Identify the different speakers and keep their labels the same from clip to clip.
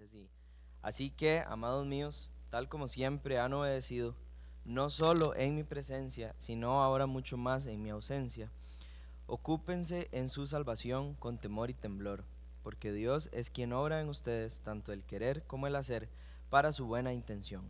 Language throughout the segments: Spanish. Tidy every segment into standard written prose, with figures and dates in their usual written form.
Speaker 1: Dice así: así que, amados míos, tal como siempre han obedecido, no solo en mi presencia, sino ahora mucho más en mi ausencia, ocúpense en su salvación con temor y temblor, porque Dios es quien obra en ustedes tanto el querer como el hacer para su buena intención.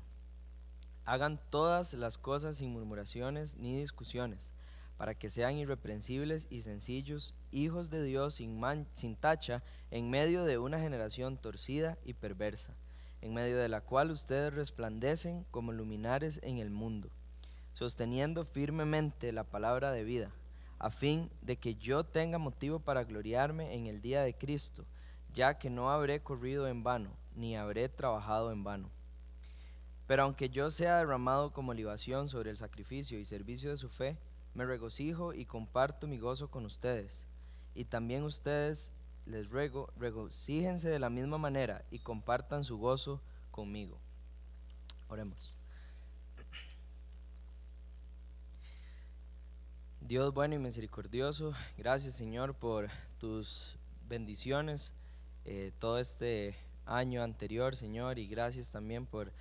Speaker 1: Hagan todas las cosas sin murmuraciones ni discusiones, para que sean irreprensibles y sencillos, hijos de Dios sin tacha, en medio de una generación torcida y perversa, en medio de la cual ustedes resplandecen como luminares en el mundo, sosteniendo firmemente la palabra de vida, a fin de que yo tenga motivo para gloriarme en el día de Cristo, ya que no habré corrido en vano, ni habré trabajado en vano. Pero aunque yo sea derramado como libación sobre el sacrificio y servicio de su fe, me regocijo y comparto mi gozo con ustedes. Y también ustedes, les ruego, regocíjense de la misma manera y compartan su gozo conmigo. Oremos. Dios bueno y misericordioso, gracias, Señor, por tus bendiciones todo este año anterior, Señor, y gracias también por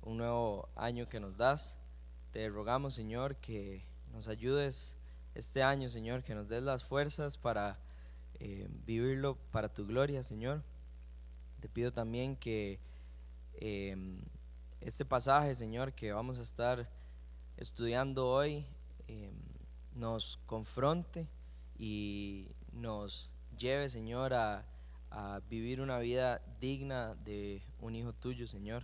Speaker 1: un nuevo año que nos das. Te rogamos, Señor, que nos ayudes este año, Señor, que nos des las fuerzas para vivirlo para tu gloria, Señor. Te pido también que eh, este pasaje, Señor, que vamos a estar estudiando hoy, nos confronte y nos lleve, Señor, a vivir una vida digna de un hijo tuyo, Señor.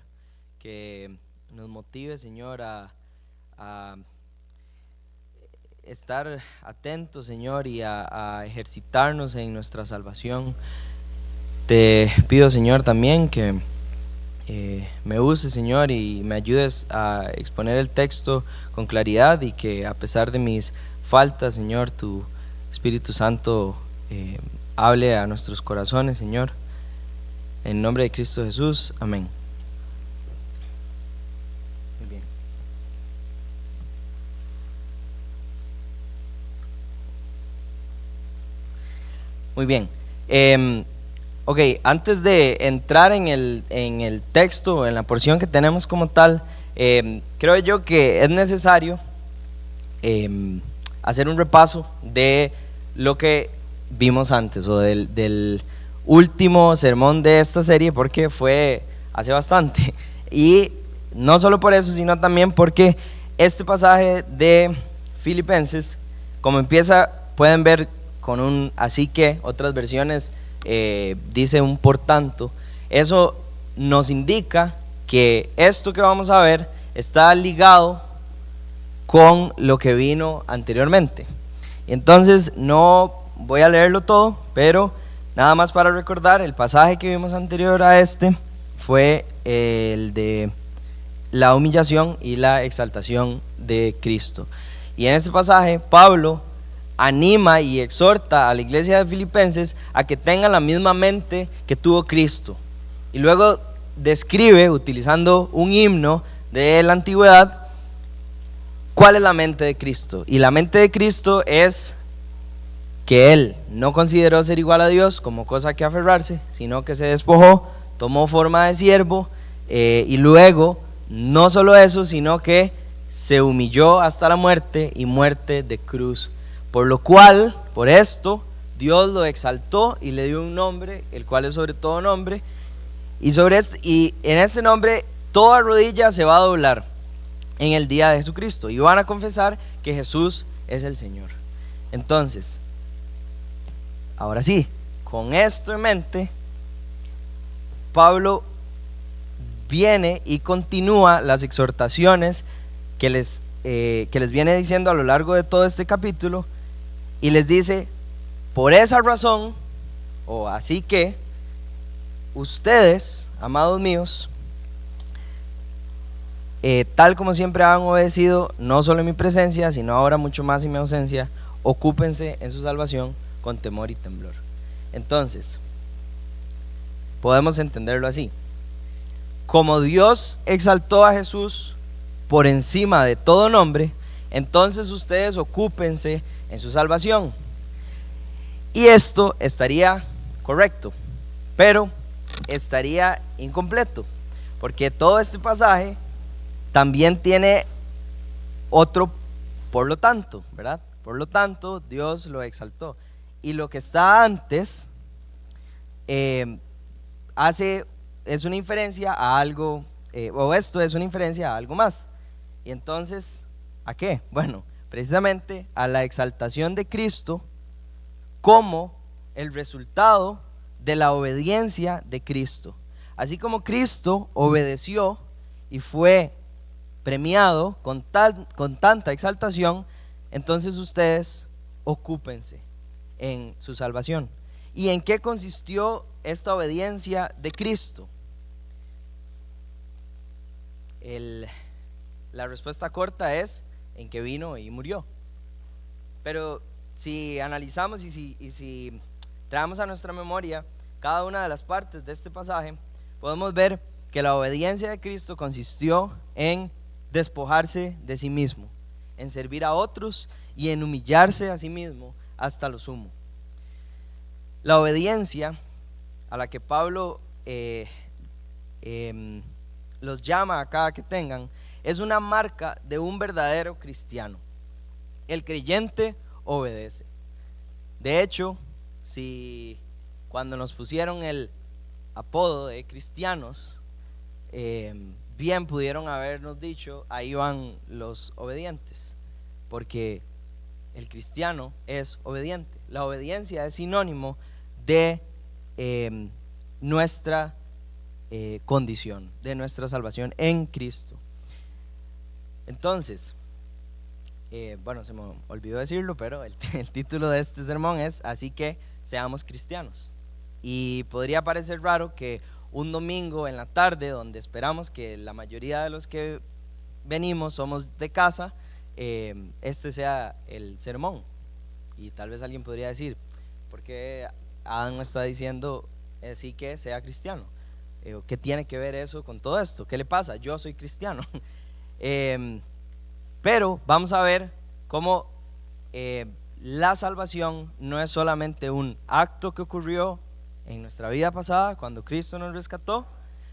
Speaker 1: Que nos motive, Señor, a estar atentos, Señor, y a ejercitarnos en nuestra salvación. Te pido, Señor, también que me uses, Señor, y me ayudes a exponer el texto con claridad, y que a pesar de mis faltas, Señor, tu Espíritu Santo hable a nuestros corazones, Señor. En nombre de Cristo Jesús, amén. Muy bien. Muy bien. Ok, antes de entrar en el texto, en la porción que tenemos como tal, creo yo que es necesario hacer un repaso de lo que vimos antes, o del último sermón de esta serie, porque fue hace bastante. Y no solo por eso, sino también porque este pasaje de Filipenses, como empieza, pueden ver con un así que, otras versiones dice un por tanto. Eso nos indica que esto que vamos a ver está ligado con lo que vino anteriormente. Entonces no voy a leerlo todo, pero nada más para recordar, el pasaje que vimos anterior a este fue el de la humillación y la exaltación de Cristo. Y en ese pasaje Pablo anima y exhorta a la iglesia de Filipenses a que tengan la misma mente que tuvo Cristo. Y luego describe, utilizando un himno de la antigüedad, cuál es la mente de Cristo. Y la mente de Cristo es que Él no consideró ser igual a Dios como cosa que aferrarse, sino que se despojó, tomó forma de siervo, y luego, no solo eso, sino que se humilló hasta la muerte, y muerte de cruz. Por lo cual, por esto, Dios lo exaltó y le dio un nombre, el cual es sobre todo nombre, y en este nombre toda rodilla se va a doblar en el día de Jesucristo, y van a confesar que Jesús es el Señor. Entonces, ahora sí, con esto en mente, Pablo viene y continúa las exhortaciones que les viene diciendo a lo largo de todo este capítulo, y les dice: por esa razón, o así que, ustedes, amados míos, tal como siempre han obedecido, no solo en mi presencia, sino ahora mucho más en mi ausencia, ocúpense en su salvación con temor y temblor. Entonces, podemos entenderlo así: como Dios exaltó a Jesús por encima de todo nombre, entonces ustedes ocúpense en su salvación. Y esto estaría correcto, pero estaría incompleto, porque todo este pasaje también tiene otro por lo tanto, ¿verdad? Por lo tanto, Dios lo exaltó. Y lo que está antes eh, es una inferencia a algo, o esto es una inferencia a algo más. Y entonces, ¿a qué? Bueno, precisamente a la exaltación de Cristo como el resultado de la obediencia de Cristo. Así como Cristo obedeció y fue premiado con tanta exaltación, entonces ustedes ocúpense en su salvación. ¿Y en qué consistió esta obediencia de Cristo? La respuesta corta es en que vino y murió. Pero si analizamos y si traemos a nuestra memoria cada una de las partes de este pasaje, podemos ver que la obediencia de Cristo consistió en despojarse de sí mismo, en servir a otros y en humillarse a sí mismo hasta lo sumo. La obediencia a la que Pablo los llama a cada que tengan es una marca de un verdadero cristiano. El creyente obedece. De hecho, si cuando nos pusieron el apodo de cristianos, bien pudieron habernos dicho, ahí van los obedientes, porque el cristiano es obediente. La obediencia es sinónimo de nuestra condición, de nuestra salvación en Cristo. Entonces, bueno, se me olvidó decirlo, pero el título de este sermón es Así que seamos cristianos. Y podría parecer raro que un domingo en la tarde, donde esperamos que la mayoría de los que venimos somos de casa, este sea el sermón. Y tal vez alguien podría decir, ¿por qué Adam me está diciendo así que sea cristiano? ¿Qué tiene que ver eso con todo esto? ¿Qué le pasa? Yo soy cristiano. Pero vamos a ver cómo la salvación no es solamente un acto que ocurrió en nuestra vida pasada cuando Cristo nos rescató,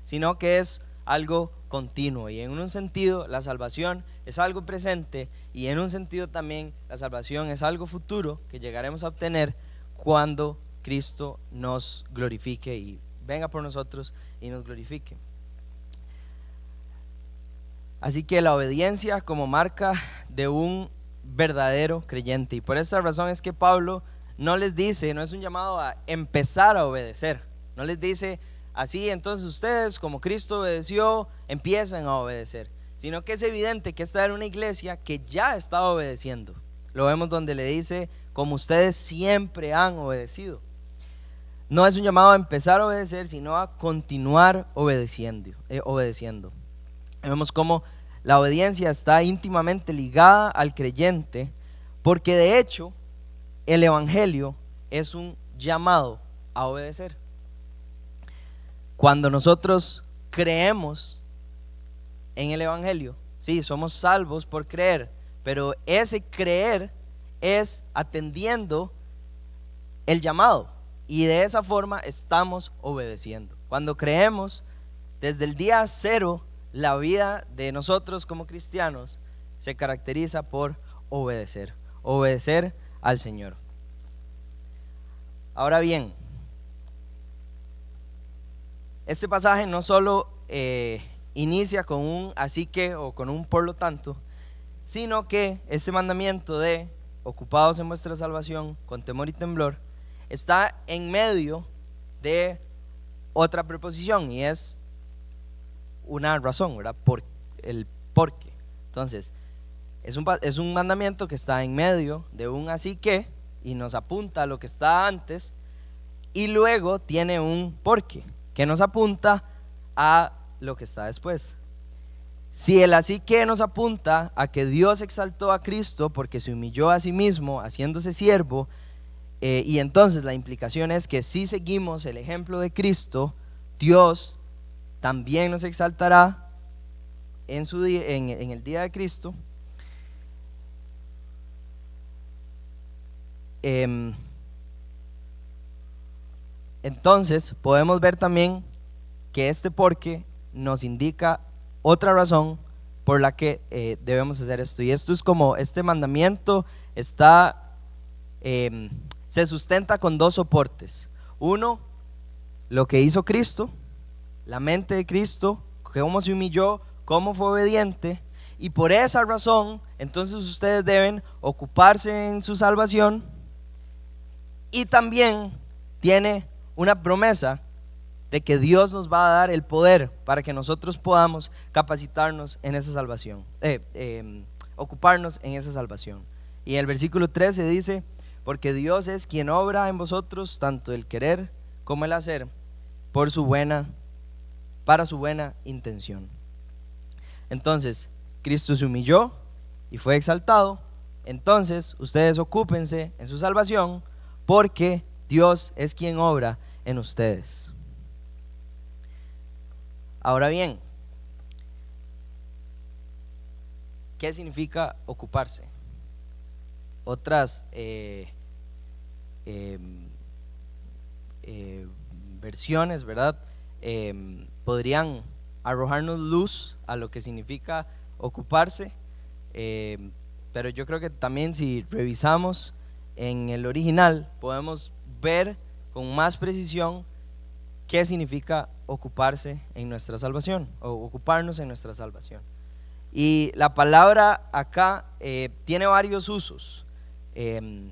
Speaker 1: sino que es algo continuo, y en un sentido la salvación es algo presente, y en un sentido también la salvación es algo futuro que llegaremos a obtener cuando Cristo nos glorifique y venga por nosotros y nos glorifique. Así que la obediencia como marca de un verdadero creyente, y por esa razón es que Pablo no les dice, no es un llamado a empezar a obedecer, no les dice así, entonces ustedes como Cristo obedeció, empiezan a obedecer, sino que es evidente que esta era una iglesia que ya estaba obedeciendo. Lo vemos donde le dice, como ustedes siempre han obedecido. No es un llamado a empezar a obedecer, sino a continuar obedeciendo. Vemos cómo la obediencia está íntimamente ligada al creyente, porque de hecho el evangelio es un llamado a obedecer. Cuando nosotros creemos en el evangelio, sí, somos salvos por creer, pero ese creer es atendiendo el llamado, y de esa forma estamos obedeciendo. Cuando creemos, desde el día cero, la vida de nosotros como cristianos se caracteriza por obedecer al Señor. Ahora bien, este pasaje no solo inicia con un así que o con un por lo tanto, sino que este mandamiento de ocupados en vuestra salvación con temor y temblor está en medio de otra preposición, y es una razón, ¿verdad? Por el porqué. Entonces, es un mandamiento que está en medio de un así que, y nos apunta a lo que está antes, y luego tiene un porqué que nos apunta a lo que está después. Si el así que nos apunta a que Dios exaltó a Cristo porque se humilló a sí mismo haciéndose siervo, y entonces la implicación es que si seguimos el ejemplo de Cristo, Dios también nos exaltará en el día de Cristo. Entonces podemos ver también que este porque nos indica otra razón por la que debemos hacer esto. Y esto es como, este mandamiento se sustenta con dos soportes. Uno, lo que hizo Cristo, la mente de Cristo, cómo se humilló, cómo fue obediente. Y por esa razón, entonces ustedes deben ocuparse en su salvación. Y también tiene una promesa de que Dios nos va a dar el poder para que nosotros podamos capacitarnos en esa salvación, ocuparnos en esa salvación. Y en el versículo 13 dice: porque Dios es quien obra en vosotros tanto el querer como el hacer para su buena intención. Entonces, Cristo se humilló y fue exaltado. Entonces, ustedes ocúpense en su salvación, porque Dios es quien obra en ustedes. Ahora bien, ¿qué significa ocuparse? Otras versiones, ¿verdad? Podrían arrojarnos luz a lo que significa ocuparse, pero yo creo que también si revisamos en el original podemos ver con más precisión qué significa ocuparse en nuestra salvación, o ocuparnos en nuestra salvación. Y la palabra acá tiene varios usos. Bueno,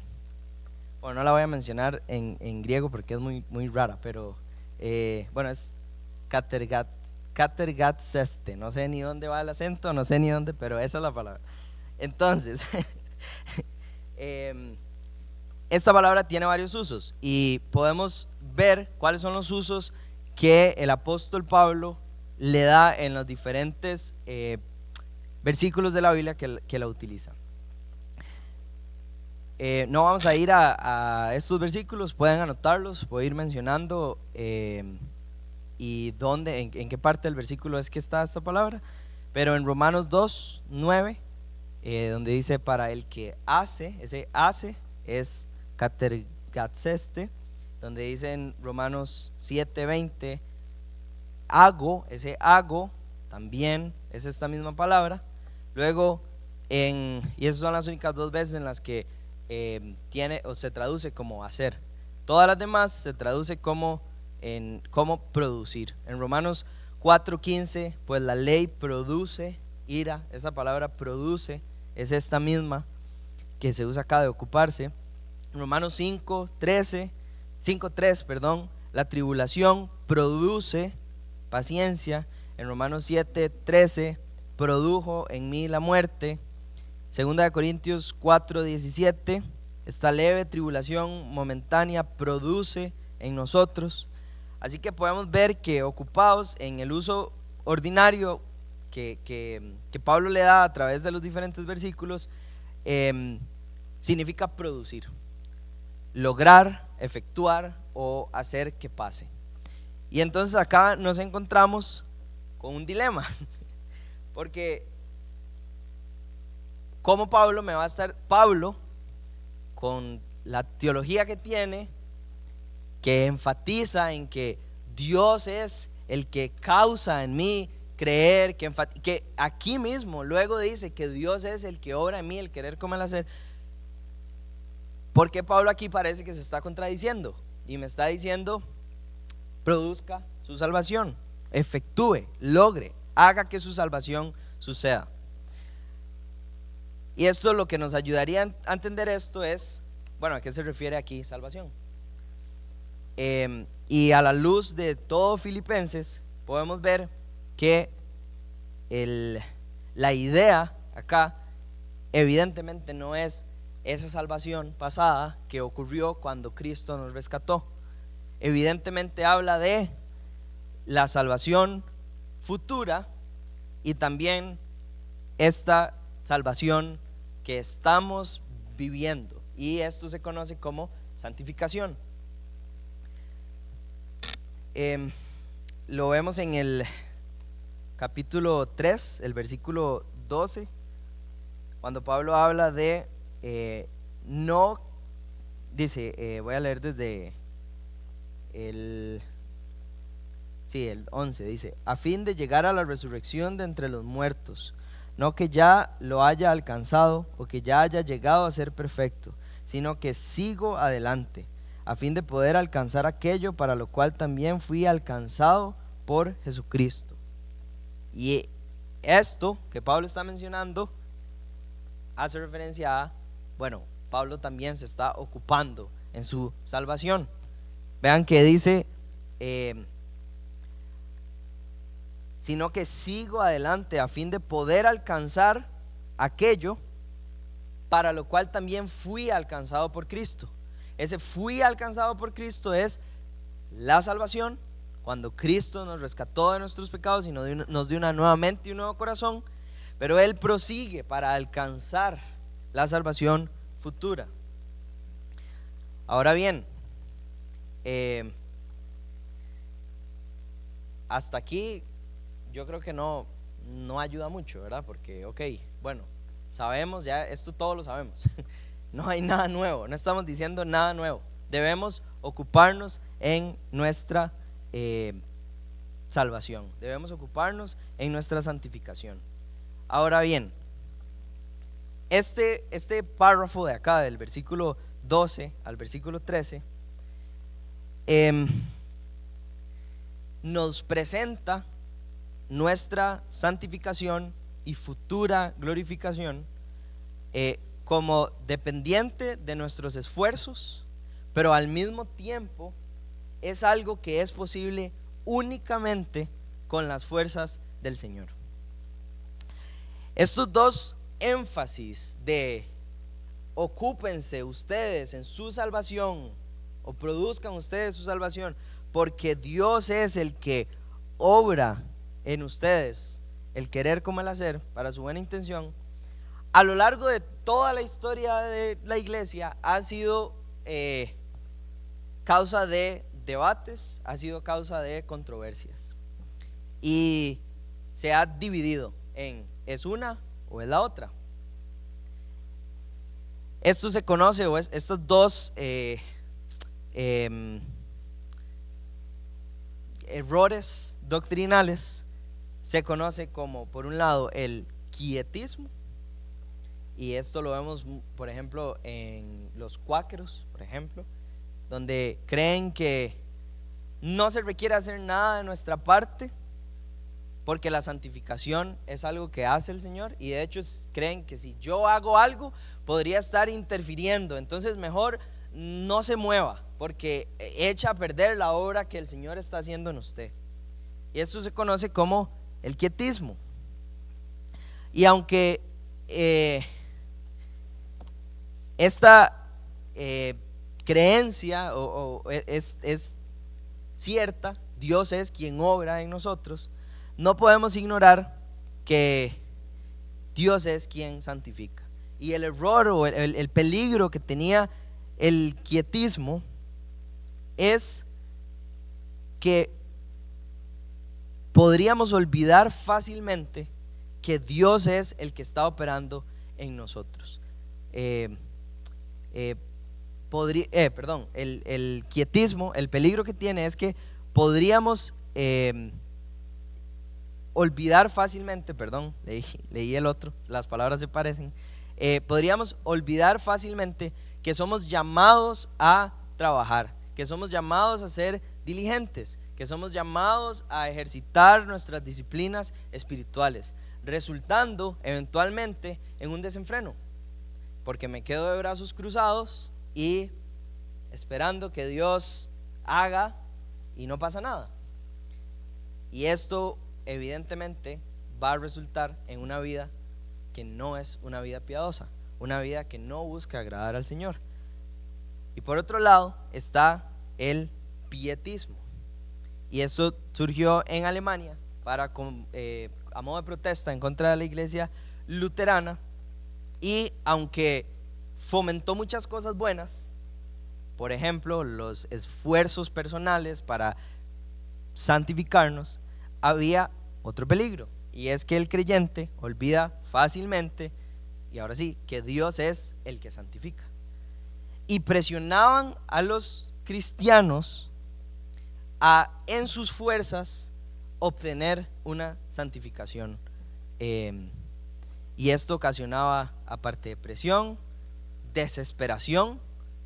Speaker 1: no la voy a mencionar en griego porque es muy rara, pero bueno, es katergatseste. No sé ni dónde va el acento, no sé ni dónde, pero esa es la palabra. Entonces, esta palabra tiene varios usos y podemos ver cuáles son los usos que el apóstol Pablo le da en los diferentes versículos de la Biblia que la utiliza. No vamos a ir a estos versículos, pueden anotarlos, puedo ir mencionando y dónde, en qué parte del versículo es que está esta palabra. Pero en Romanos 2:9, donde dice para el que hace, ese hace es katergatseste, donde dice en Romanos 7:20 hago, ese hago también es esta misma palabra. Luego y esas son las únicas dos veces en las que tiene o se traduce como hacer. Todas las demás se traduce como producir. En Romanos 4:15, pues la ley produce ira. Esa palabra produce es esta misma que se usa acá de ocuparse. En Romanos 5:3, la tribulación produce paciencia. En Romanos 7:13, produjo en mí la muerte. Segunda de Corintios 4:17, esta leve tribulación momentánea produce en nosotros. Así que podemos ver que ocupados en el uso ordinario que Pablo le da a través de los diferentes versículos, significa producir, lograr, efectuar o hacer que pase. Y entonces acá nos encontramos con un dilema, porque ¿cómo Pablo, con la teología que tiene, que enfatiza en que Dios es el que causa en mí creer, que aquí mismo luego dice que Dios es el que obra en mí el querer como el hacer? Porque Pablo aquí parece que se está contradiciendo y me está diciendo: produzca su salvación, efectúe, logre, haga que su salvación suceda. Y esto lo que nos ayudaría a entender esto es, bueno, ¿a qué se refiere aquí salvación? Y a la luz de todo Filipenses podemos ver que la idea acá evidentemente no es esa salvación pasada que ocurrió cuando Cristo nos rescató. Evidentemente habla de la salvación futura y también esta salvación que estamos viviendo, y esto se conoce como santificación. Lo vemos en el capítulo 3, el versículo 12, cuando Pablo habla de no, dice, voy a leer desde sí, el 11 dice, a fin de llegar a la resurrección de entre los muertos, no que ya lo haya alcanzado o que ya haya llegado a ser perfecto, sino que sigo adelante, a fin de poder alcanzar aquello para lo cual también fui alcanzado por Jesucristo. Y esto que Pablo está mencionando hace referencia a, bueno, Pablo también se está ocupando en su salvación. Vean que dice, sino que sigo adelante a fin de poder alcanzar aquello para lo cual también fui alcanzado por Cristo. Ese fui alcanzado por Cristo es la salvación, cuando Cristo nos rescató de nuestros pecados y nos dio una nueva mente y un nuevo corazón, pero Él prosigue para alcanzar la salvación futura. Ahora bien, hasta aquí yo creo que no ayuda mucho, ¿verdad? Porque, ok, bueno, sabemos ya, esto todos lo sabemos. No hay nada nuevo, no estamos diciendo nada nuevo. Debemos ocuparnos en nuestra salvación, debemos ocuparnos en nuestra santificación. Ahora bien, este párrafo de acá, del versículo 12 al versículo 13, nos presenta nuestra santificación y futura glorificación como dependiente de nuestros esfuerzos, pero al mismo tiempo es algo que es posible únicamente con las fuerzas del Señor. Estos dos énfasis de ocúpense ustedes en su salvación o produzcan ustedes su salvación, porque Dios es el que obra en ustedes el querer como el hacer para su buena intención, a lo largo de toda la historia de la iglesia ha sido causa de debates, ha sido causa de controversias y se ha dividido en es una o es la otra. Esto se conoce, o estos dos errores doctrinales se conoce como, por un lado, el quietismo, y esto lo vemos, por ejemplo, en los cuáqueros, por ejemplo, donde creen que no se requiere hacer nada de nuestra parte porque la santificación es algo que hace el Señor, y de hecho creen que si yo hago algo podría estar interfiriendo, entonces mejor no se mueva porque echa a perder la obra que el Señor está haciendo en usted. Y esto se conoce como el quietismo. Y aunque esta creencia es cierta, Dios es quien obra en nosotros, no podemos ignorar que Dios es quien santifica. Y el error o el peligro que tenía el quietismo es que podríamos olvidar fácilmente que Dios es el que está operando en nosotros. El quietismo, el peligro que tiene es que podríamos olvidar fácilmente, leí el otro, las palabras se parecen, podríamos olvidar fácilmente que somos llamados a trabajar, que somos llamados a ser diligentes, que somos llamados a ejercitar nuestras disciplinas espirituales, resultando eventualmente en un desenfreno, porque me quedo de brazos cruzados y esperando que Dios haga y no pasa nada. Y esto evidentemente va a resultar en una vida que no es una vida piadosa, una vida que no busca agradar al Señor. Y por otro lado está el pietismo, y eso surgió en Alemania a modo de protesta en contra de la iglesia luterana, y aunque fomentó muchas cosas buenas, por ejemplo los esfuerzos personales para santificarnos, había otro peligro, y es que el creyente olvida fácilmente, y ahora sí, que Dios es el que santifica. Y presionaban a los cristianos a, en sus fuerzas, obtener una santificación. Y esto ocasionaba, aparte de presión, desesperación,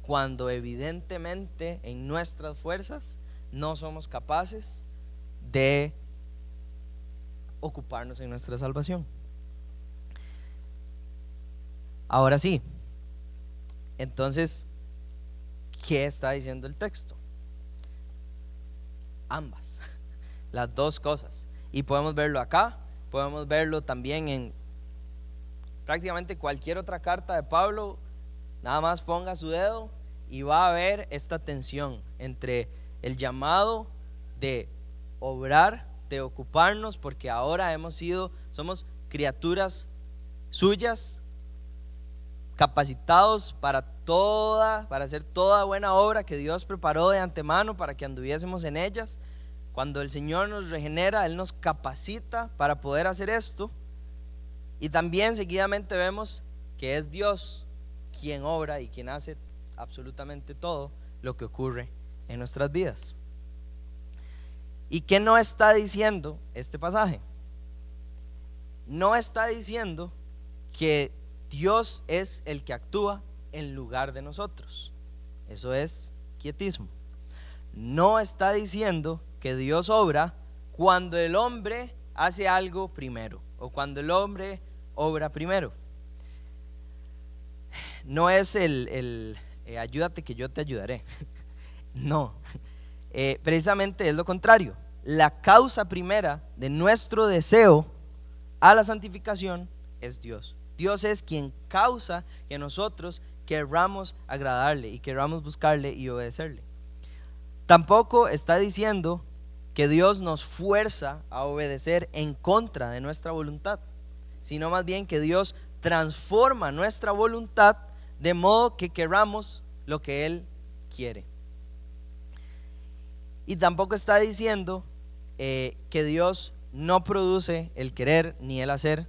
Speaker 1: cuando evidentemente en nuestras fuerzas no somos capaces de ocuparnos en nuestra salvación. Ahora sí, entonces, ¿qué está diciendo el texto? Ambas, las dos cosas. Y podemos verlo acá, podemos verlo también en prácticamente cualquier otra carta de Pablo. Nada más ponga su dedo y va a ver esta tensión entre el llamado de obrar, de ocuparnos, porque ahora somos criaturas suyas, capacitados para hacer toda buena obra que Dios preparó de antemano para que anduviésemos en ellas. Cuando el Señor nos regenera, Él nos capacita para poder hacer esto. Y también seguidamente vemos que es Dios quien obra y quien hace absolutamente todo lo que ocurre en nuestras vidas. ¿Y qué no está diciendo este pasaje? No está diciendo que Dios es el que actúa en lugar de nosotros. Eso es quietismo. No está diciendo que Dios obra cuando el hombre hace algo primero o cuando el hombre obra primero. No es ayúdate que yo te ayudaré. No, precisamente es lo contrario. La causa primera de nuestro deseo a la santificación es Dios. Dios es quien causa que nosotros querramos agradarle y querramos buscarle y obedecerle. Tampoco está diciendo que Dios nos fuerza a obedecer en contra de nuestra voluntad, sino más bien que Dios transforma nuestra voluntad de modo que querramos lo que Él quiere. Y tampoco está diciendo que Dios no produce el querer ni el hacer.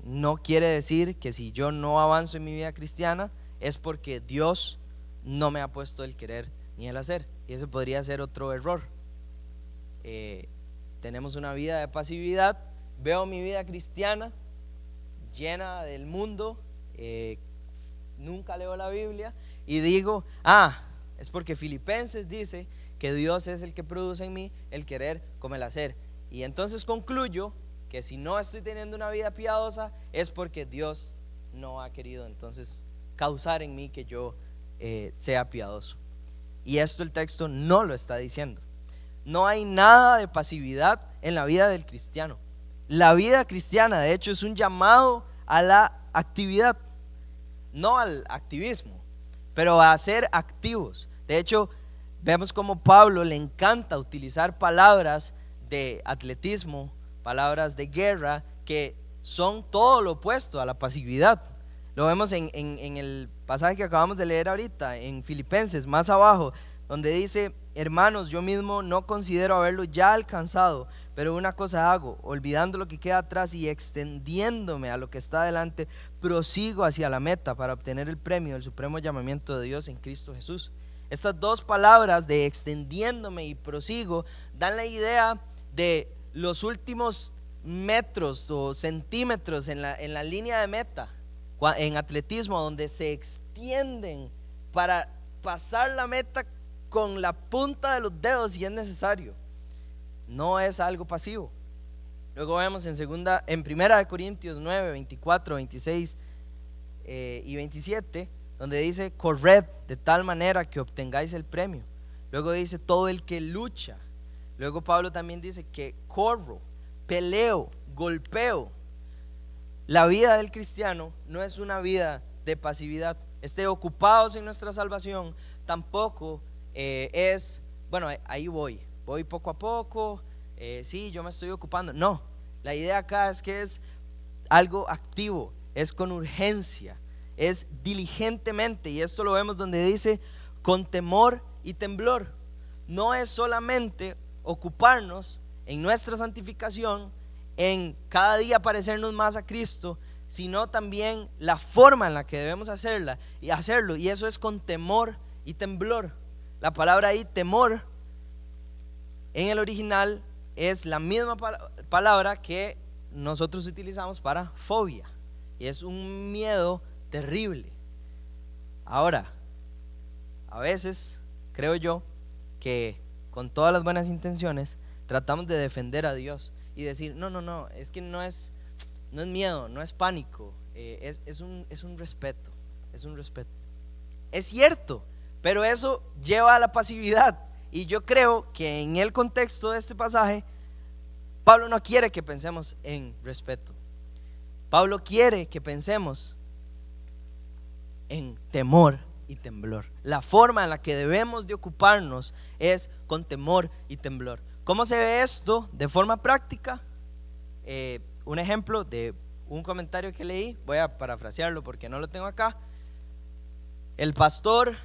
Speaker 1: No quiere decir que si yo no avanzo en mi vida cristiana es porque Dios no me ha puesto el querer ni el hacer. Y ese podría ser otro error. Tenemos una vida de pasividad. Veo mi vida cristiana llena del mundo, nunca leo la Biblia y digo, es porque Filipenses dice que Dios es el que produce en mí el querer como el hacer, y entonces concluyo que si no estoy teniendo una vida piadosa es porque Dios no ha querido entonces causar en mí que yo sea piadoso. Y esto el texto no lo está diciendo. No hay nada de pasividad en la vida del cristiano. La vida cristiana, de hecho, es un llamado a la actividad, no al activismo, pero a ser activos. De hecho, vemos como Pablo le encanta utilizar palabras de atletismo, palabras de guerra, que son todo lo opuesto a la pasividad. Lo vemos en el pasaje que acabamos de leer ahorita, en Filipenses, más abajo, donde dice: hermanos, yo mismo no considero haberlo ya alcanzado, pero una cosa hago, olvidando lo que queda atrás y extendiéndome a lo que está adelante, prosigo hacia la meta para obtener el premio del supremo llamamiento de Dios en Cristo Jesús. Estas dos palabras de extendiéndome y prosigo dan la idea de los últimos metros o centímetros en la línea de meta en atletismo, donde se extienden para pasar la meta con la punta de los dedos si es necesario. No es algo pasivo. Luego vemos en 1 Corintios 9, 24, 26 y 27, donde dice: corred de tal manera que obtengáis el premio. Luego dice: todo el que lucha. Luego Pablo también dice que corro, peleo, golpeo. La vida del cristiano no es una vida de pasividad. Ocupados en nuestra salvación tampoco es, bueno, ahí voy poco a poco, sí, yo me estoy ocupando. No, la idea acá es que es algo activo, es con urgencia, es diligentemente, y esto lo vemos donde dice con temor y temblor. No es solamente ocuparnos en nuestra santificación, en cada día parecernos más a Cristo, sino también la forma en la que debemos hacerlo, y eso es con temor y temblor. La palabra ahí, temor, en el original es la misma palabra que nosotros utilizamos para fobia, y es un miedo terrible. Ahora, a veces creo yo que con todas las buenas intenciones tratamos de defender a Dios y decir, no, es que no es miedo, no es pánico, es un respeto, es un respeto. Es cierto, pero eso lleva a la pasividad, y yo creo que en el contexto de este pasaje Pablo no quiere que pensemos en respeto. Pablo quiere que pensemos en temor y temblor. La forma en la que debemos de ocuparnos es con temor y temblor. ¿Cómo se ve esto de forma práctica? Un ejemplo de un comentario que leí, voy a parafrasearlo porque no lo tengo acá. El pastor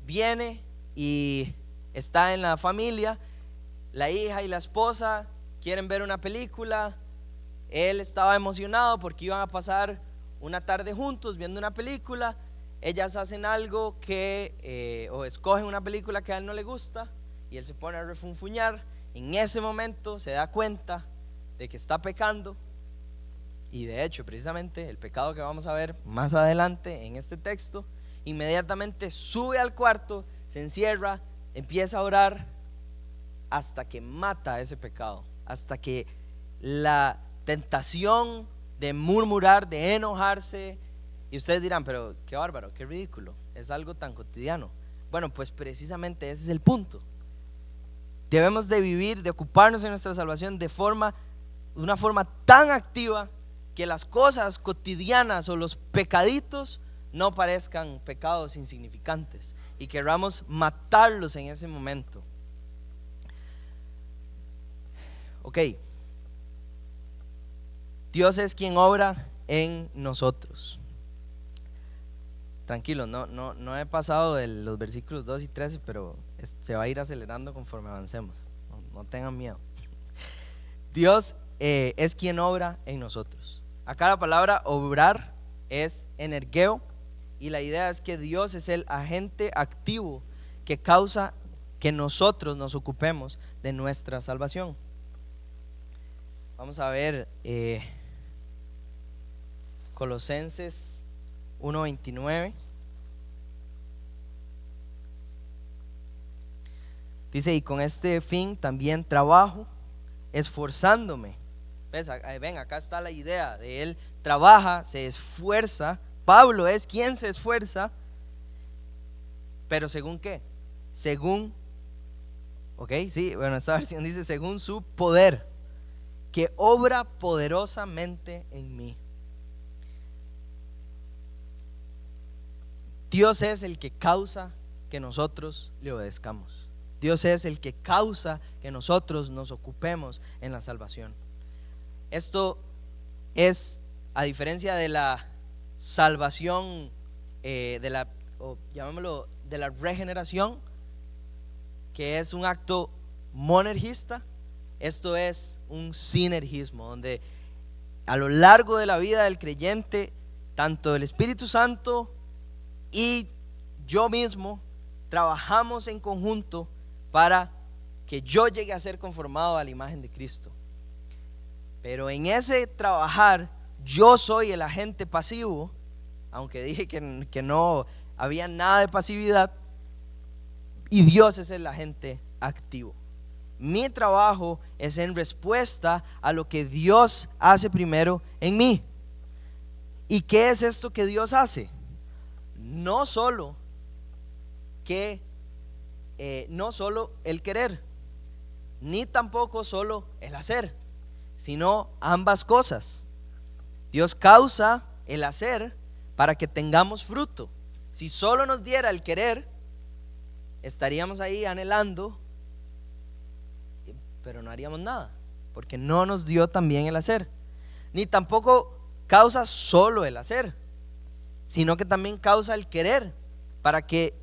Speaker 1: viene y está en la familia, la hija y la esposa quieren ver una película, él estaba emocionado porque iban a pasar una tarde juntos viendo una película. Ellas hacen algo o escogen una película que a él no le gusta, y él se pone a refunfuñar. En ese momento se da cuenta de que está pecando, y de hecho precisamente el pecado que vamos a ver más adelante en este texto, inmediatamente sube al cuarto, se encierra, empieza a orar hasta que mata ese pecado, hasta que la tentación de murmurar, de enojarse. Y ustedes dirán, pero qué bárbaro, qué ridículo, es algo tan cotidiano. Bueno, pues precisamente ese es el punto. Debemos de vivir, de ocuparnos en nuestra salvación de una forma tan activa que las cosas cotidianas o los pecaditos no parezcan pecados insignificantes y queramos matarlos en ese momento. Ok, Dios es quien obra en nosotros. Tranquilo, no he pasado de los versículos 2 y 13, pero se va a ir acelerando conforme avancemos. No tengan miedo. Dios es quien obra en nosotros. Acá la palabra obrar es energeo, y la idea es que Dios es el agente activo que causa que nosotros nos ocupemos de nuestra salvación. Vamos a ver Colosenses 1:29. Dice, y con este fin también trabajo, esforzándome. Ven, acá está la idea de él trabaja, se esfuerza. Pablo es quien se esfuerza, pero ¿según qué? Según, esta versión dice según su poder, que obra poderosamente en mí. Dios es el que causa que nosotros le obedezcamos. Dios es el que causa que nosotros nos ocupemos en la salvación. Esto es, a diferencia de la salvación, llamémoslo, de la regeneración, que es un acto monergista, esto es un sinergismo, donde a lo largo de la vida del creyente, tanto el Espíritu Santo y yo mismo trabajamos en conjunto para que yo llegue a ser conformado a la imagen de Cristo. Pero en ese trabajar yo soy el agente pasivo, aunque dije que no había nada de pasividad, y Dios es el agente activo. Mi trabajo es en respuesta a lo que Dios hace primero en mí. ¿Y qué es esto que Dios hace? No solo el querer, ni tampoco solo el hacer, sino ambas cosas. Dios causa el hacer para que tengamos fruto. Si solo nos diera el querer, estaríamos ahí anhelando, pero no haríamos nada, porque no nos dio también el hacer. Ni tampoco causa solo el hacer, sino que también causa el querer, para que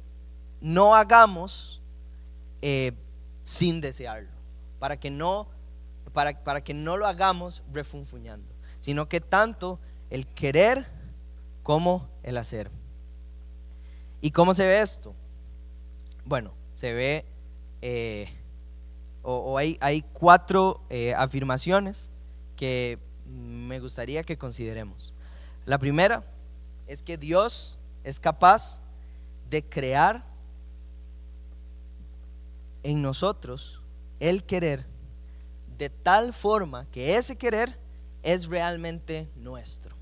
Speaker 1: no hagamos sin desearlo, para que no lo hagamos refunfuñando, sino que tanto el querer como el hacer. ¿Y cómo se ve esto? Bueno, se ve o hay cuatro afirmaciones que me gustaría que consideremos. La primera es que Dios es capaz de crear en nosotros el querer de tal forma que ese querer es realmente nuestro.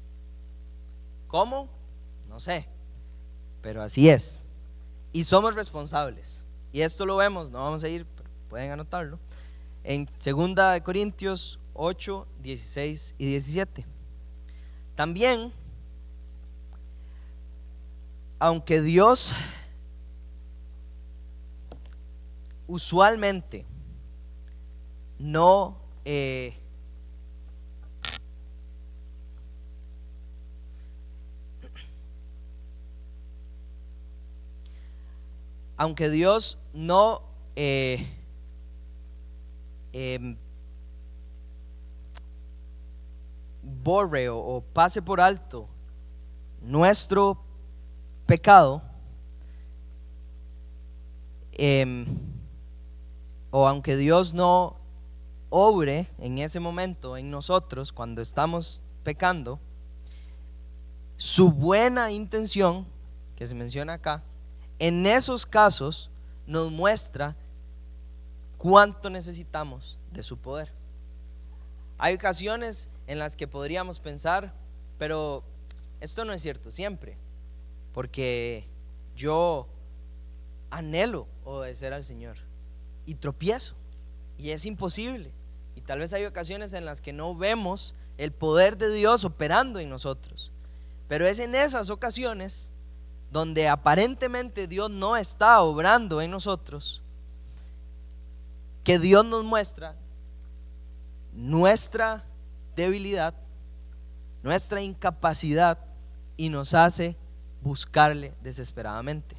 Speaker 1: ¿Cómo? No sé, pero así es. Y somos responsables. Y esto lo vemos, no vamos a ir, pero pueden anotarlo, en 2 Corintios 8, 16 y 17. También, aunque Dios usualmente no aunque Dios no borre o pase por alto nuestro pecado, o aunque Dios no obre en ese momento en nosotros cuando estamos pecando, su buena intención, que se menciona acá, en esos casos nos muestra cuánto necesitamos de su poder. Hay ocasiones en las que podríamos pensar, pero esto no es cierto siempre, porque yo anhelo obedecer al Señor y tropiezo, y es imposible. Y tal vez hay ocasiones en las que no vemos el poder de Dios operando en nosotros, pero es en esas ocasiones donde aparentemente Dios no está obrando en nosotros, que Dios nos muestra nuestra debilidad, nuestra incapacidad, y nos hace buscarle desesperadamente.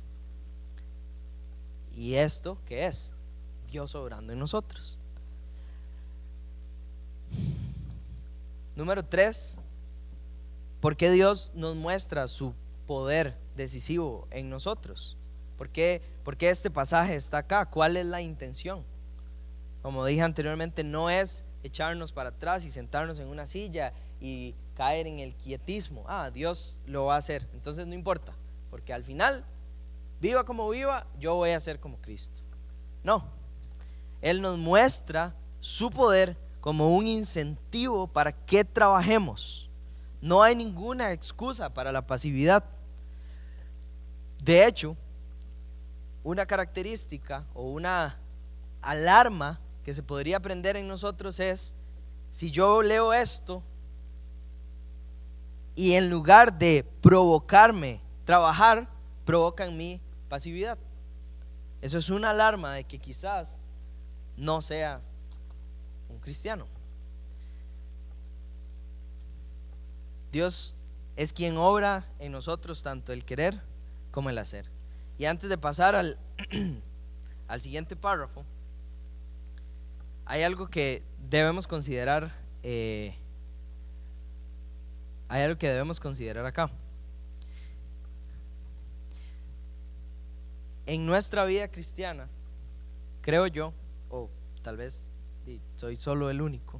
Speaker 1: ¿Y esto qué es? Dios obrando en nosotros. Número 3, ¿por qué Dios nos muestra su poder decisivo en nosotros? ¿Por qué este pasaje está acá? ¿Cuál es la intención? Como dije anteriormente, no es echarnos para atrás y sentarnos en una silla y caer en el quietismo. Dios lo va a hacer, entonces no importa, porque al final, viva como viva, yo voy a ser como Cristo. No, Él nos muestra su poder como un incentivo para que trabajemos. No hay ninguna excusa para la pasividad. De hecho, una característica o una alarma que se podría prender en nosotros es: si yo leo esto y en lugar de provocarme trabajar, provoca en mí pasividad, eso es una alarma de que quizás no sea un cristiano. Dios es quien obra en nosotros tanto el querer como el hacer. Y antes de pasar al siguiente párrafo, hay algo que debemos considerar, acá. En nuestra vida cristiana, creo yo, o tal vez soy solo el único,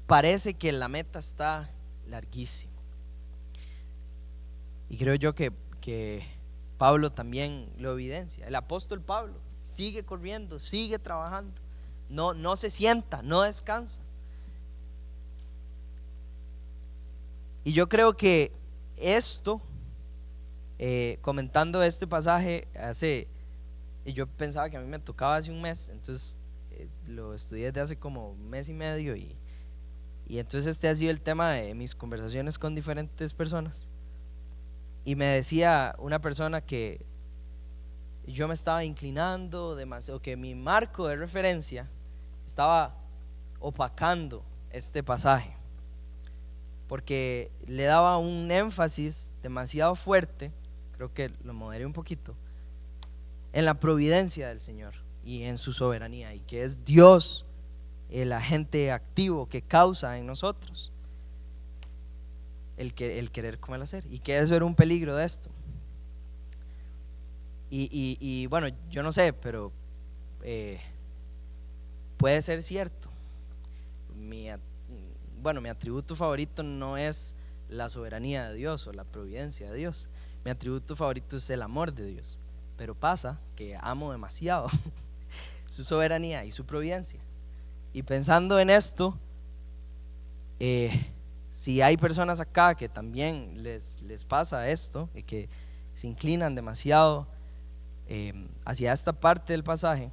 Speaker 1: parece que la meta está larguísima. Y creo yo que Pablo también lo evidencia. El apóstol Pablo sigue corriendo, sigue trabajando, no se sienta, no descansa. Y yo creo que esto, comentando este pasaje y yo pensaba que a mí me tocaba hace un mes, entonces lo estudié desde hace como un mes y medio, y entonces este ha sido el tema de mis conversaciones con diferentes personas. Y me decía una persona que yo me estaba inclinando demasiado, que mi marco de referencia estaba opacando este pasaje, porque le daba un énfasis demasiado fuerte, creo que lo moderé un poquito, en la providencia del Señor y en su soberanía, y que es Dios el agente activo que causa en nosotros el querer como el hacer, y que eso era un peligro de esto. Y bueno, yo no sé, pero puede ser cierto. Mi atributo favorito no es la soberanía de Dios o la providencia de Dios. Mi atributo favorito es el amor de Dios. Pero pasa que amo demasiado su soberanía y su providencia. Y pensando en esto, si hay personas acá que también les pasa esto y que se inclinan demasiado hacia esta parte del pasaje,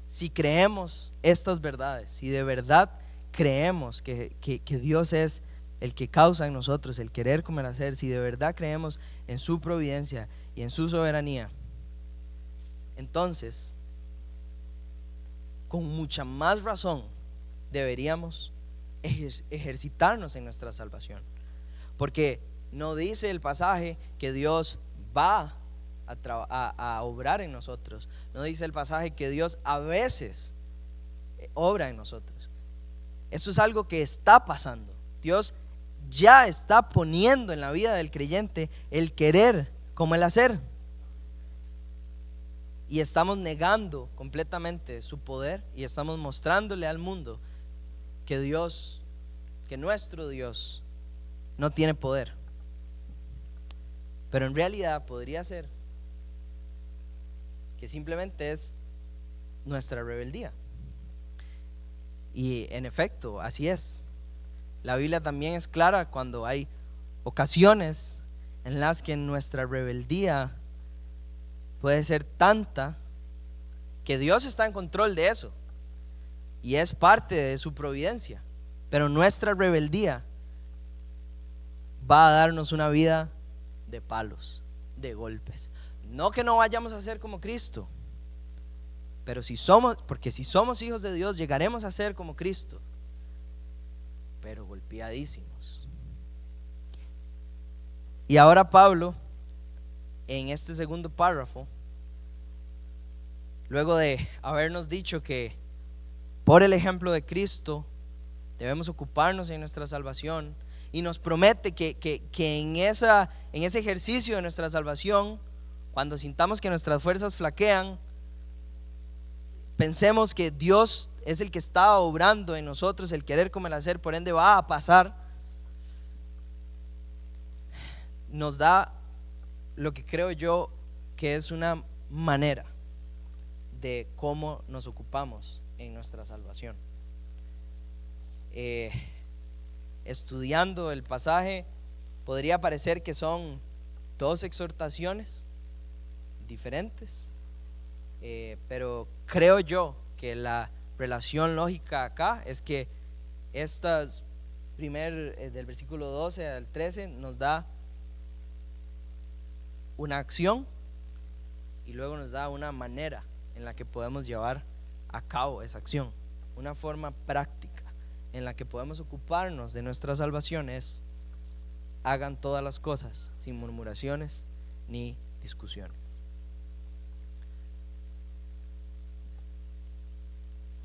Speaker 1: si creemos estas verdades, si de verdad creemos que Dios es el que causa en nosotros el querer como el hacer, si de verdad creemos en su providencia y en su soberanía, entonces con mucha más razón deberíamos ejercitarnos en nuestra salvación. Porque no dice el pasaje que Dios va a obrar en nosotros. No dice el pasaje que Dios a veces obra en nosotros. Esto es algo que está pasando. Dios ya está poniendo en la vida del creyente el querer como el hacer. Y estamos negando completamente su poder y estamos mostrándole al mundo que Dios, que nuestro Dios no tiene poder. Pero en realidad podría ser que simplemente es nuestra rebeldía. Y en efecto, así es. La Biblia también es clara cuando hay ocasiones en las que nuestra rebeldía puede ser tanta que Dios está en control de eso y es parte de su providencia, pero nuestra rebeldía va a darnos una vida de palos, de golpes. No que no vayamos a ser como Cristo, pero porque si somos hijos de Dios llegaremos a ser como Cristo, pero golpeadísimos. Y ahora Pablo, en este segundo párrafo, luego de habernos dicho que por el ejemplo de Cristo debemos ocuparnos en nuestra salvación, y nos promete que en ese ejercicio de nuestra salvación, cuando sintamos que nuestras fuerzas flaquean, pensemos que Dios es el que está obrando en nosotros el querer como el hacer, por ende va a pasar. Nos da lo que creo yo que es una manera de cómo nos ocupamos en nuestra salvación. Estudiando el pasaje podría parecer que son dos exhortaciones diferentes, pero creo yo que la relación lógica acá es que estas del versículo 12 al 13 nos da una acción y luego nos da una manera en la que podemos llevar a cabo esa acción. Una forma práctica en la que podemos ocuparnos de nuestra salvación es: hagan todas las cosas sin murmuraciones ni discusiones.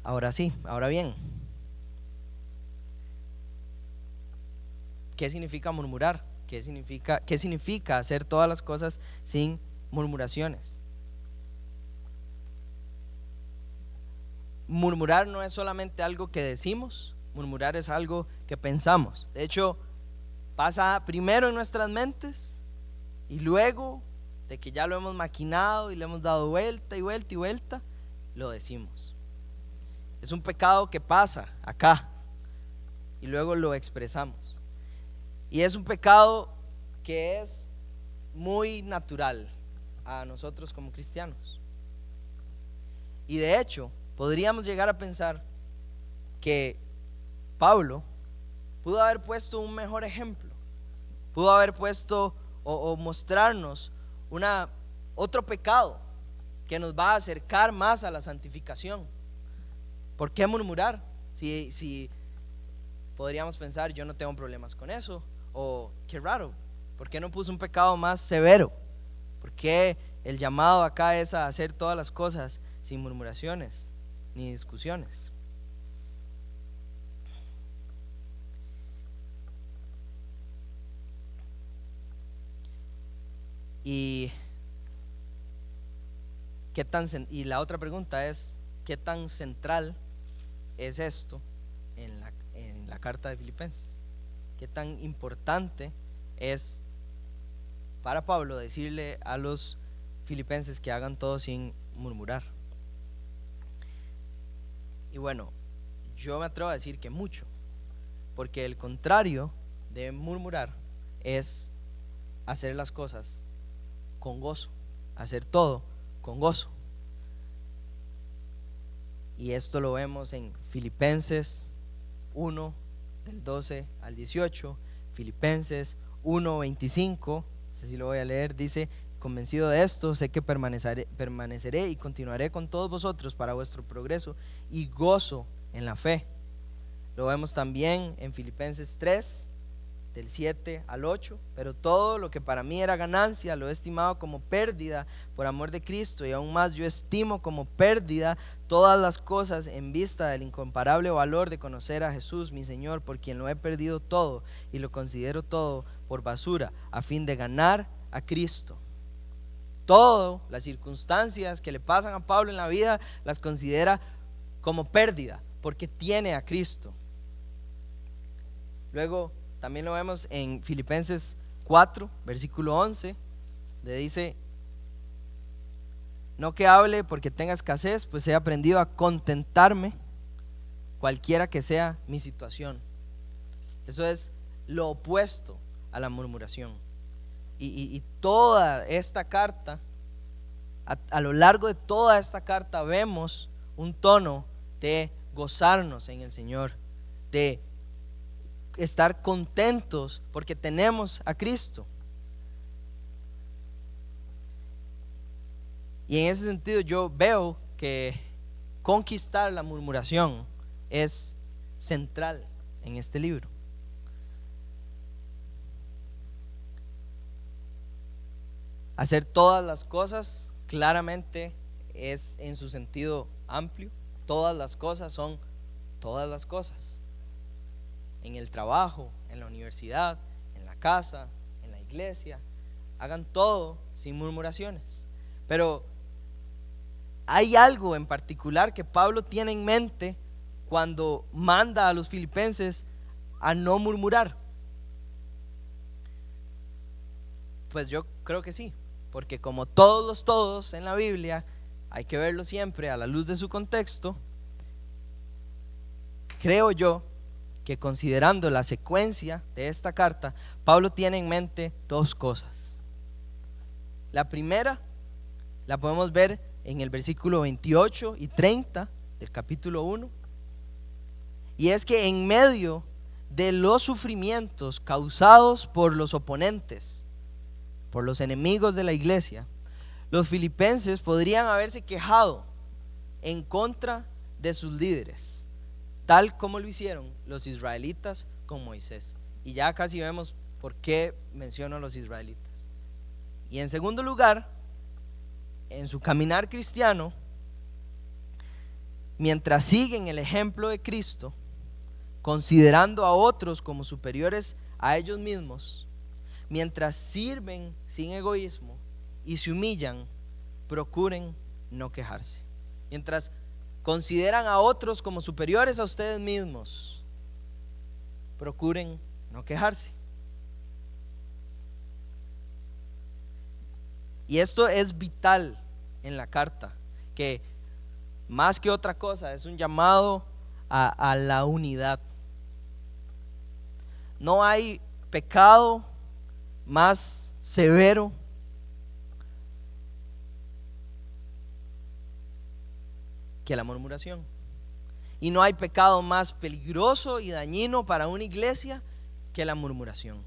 Speaker 1: Ahora bien, ¿qué significa murmurar? ¿Qué significa hacer todas las cosas sin murmuraciones? Murmurar no es solamente algo que decimos, murmurar es algo que pensamos. De hecho, pasa primero en nuestras mentes y luego de que ya lo hemos maquinado y le hemos dado vuelta y vuelta y vuelta, lo decimos. Es un pecado que pasa acá y luego lo expresamos. Y es un pecado que es muy natural a nosotros como cristianos. Y de hecho, podríamos llegar a pensar que Pablo pudo haber puesto un mejor ejemplo, pudo haber puesto o mostrarnos otro pecado que nos va a acercar más a la santificación. ¿Por qué murmurar? Si podríamos pensar, yo no tengo problemas con eso, o qué raro, ¿por qué no puso un pecado más severo? ¿Por qué el llamado acá es a hacer todas las cosas sin murmuraciones ni discusiones? Y y la otra pregunta es, ¿qué tan central es esto en la carta de Filipenses? ¿Qué tan importante es para Pablo decirle a los filipenses que hagan todo sin murmurar? Y bueno, yo me atrevo a decir que mucho, porque el contrario de murmurar es hacer las cosas con gozo, hacer todo con gozo. Y esto lo vemos en Filipenses 1, del 12 al 18, Filipenses 1, 25, sé si lo voy a leer, dice: convencido de esto, sé que permaneceré y continuaré con todos vosotros para vuestro progreso y gozo en la fe. Lo vemos también en Filipenses 3, del 7 al 8, pero todo lo que para mí era ganancia lo he estimado como pérdida por amor de Cristo, y aún más yo estimo como pérdida todas las cosas en vista del incomparable valor de conocer a Jesús mi Señor, por quien lo he perdido todo y lo considero todo por basura a fin de ganar a Cristo. Todo, las circunstancias que le pasan a Pablo en la vida, las considera como pérdida porque tiene a Cristo. Luego también lo vemos en Filipenses 4, versículo 11, donde dice: no que hable porque tenga escasez, pues he aprendido a contentarme cualquiera que sea mi situación. Eso es lo opuesto a la murmuración. Y toda esta carta, a lo largo de toda esta carta vemos un tono de gozarnos en el Señor, de estar contentos porque tenemos a Cristo. Y en ese sentido yo veo que conquistar la murmuración es central en este libro. Hacer todas las cosas claramente es en su sentido amplio. Todas las cosas son todas las cosas. En el trabajo, en la universidad, en la casa, en la iglesia, hagan todo sin murmuraciones. Pero hay algo en particular que Pablo tiene en mente cuando manda a los filipenses a no murmurar. Pues yo creo que sí, porque como todos los todos en la Biblia, hay que verlo siempre a la luz de su contexto. Creo yo que considerando la secuencia de esta carta, Pablo tiene en mente dos cosas. La primera la podemos ver en el versículo 28 y 30 del capítulo 1, y es que en medio de los sufrimientos causados por los oponentes, por los enemigos de la iglesia, los filipenses podrían haberse quejado en contra de sus líderes, tal como lo hicieron los israelitas con Moisés. Y ya casi vemos por qué menciono a los israelitas. Y en segundo lugar, en su caminar cristiano, mientras siguen el ejemplo de Cristo, considerando a otros como superiores a ellos mismos, mientras sirven sin egoísmo y se humillan, procuren no quejarse. Mientras consideran a otros como superiores a ustedes mismos, procuren no quejarse. Y esto es vital en la carta, que más que otra cosa es un llamado a la unidad. No hay pecado más severo que la murmuración, y no hay pecado más peligroso y dañino para una iglesia que la murmuración.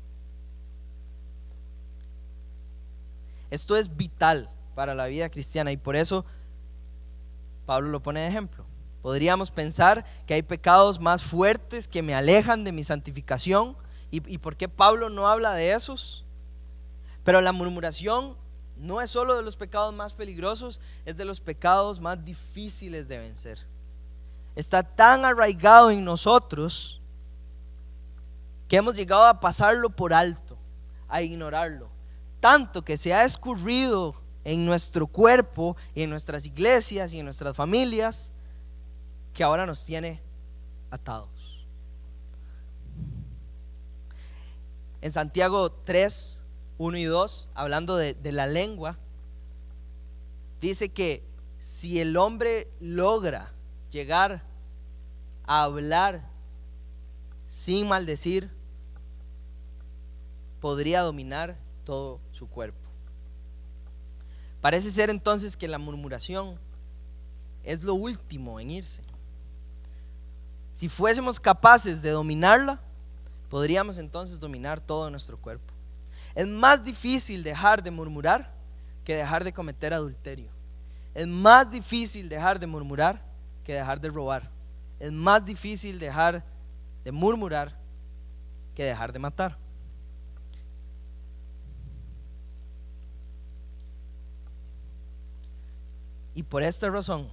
Speaker 1: Esto es vital para la vida cristiana, y por eso Pablo lo pone de ejemplo. Podríamos pensar que hay pecados más fuertes que me alejan de mi santificación, y ¿por qué Pablo no habla de esos? Pero la murmuración no es solo de los pecados más peligrosos, es de los pecados más difíciles de vencer. Está tan arraigado en nosotros que hemos llegado a pasarlo por alto, a ignorarlo, tanto que se ha escurrido en nuestro cuerpo y en nuestras iglesias y en nuestras familias que ahora nos tiene atados. En Santiago 3, 1 y 2, hablando de la lengua, dice que si el hombre logra llegar a hablar sin maldecir, podría dominar todo su cuerpo. Parece ser entonces que la murmuración es lo último en irse. Si fuésemos capaces de dominarla, podríamos entonces dominar todo nuestro cuerpo. Es más difícil dejar de murmurar que dejar de cometer adulterio. Es más difícil dejar de murmurar que dejar de robar. Es más difícil dejar de murmurar que dejar de matar. Y por esta razón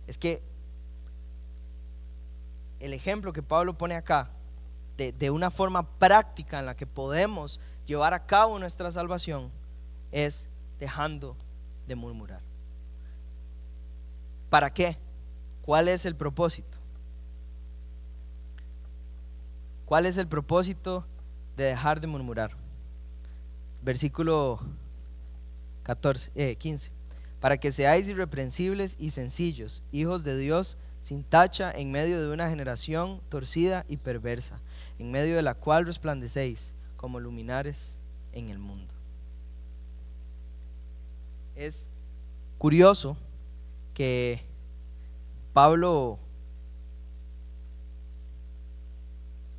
Speaker 1: es que el ejemplo que Pablo pone acá de una forma práctica en la que podemos llevar a cabo nuestra salvación es dejando de murmurar. ¿Para qué? ¿Cuál es el propósito? ¿Cuál es el propósito de dejar de murmurar? Versículo 15. Para que seáis irreprensibles y sencillos, hijos de Dios sin tacha en medio de una generación torcida y perversa, en medio de la cual resplandecéis como luminares en el mundo. Es curioso que Pablo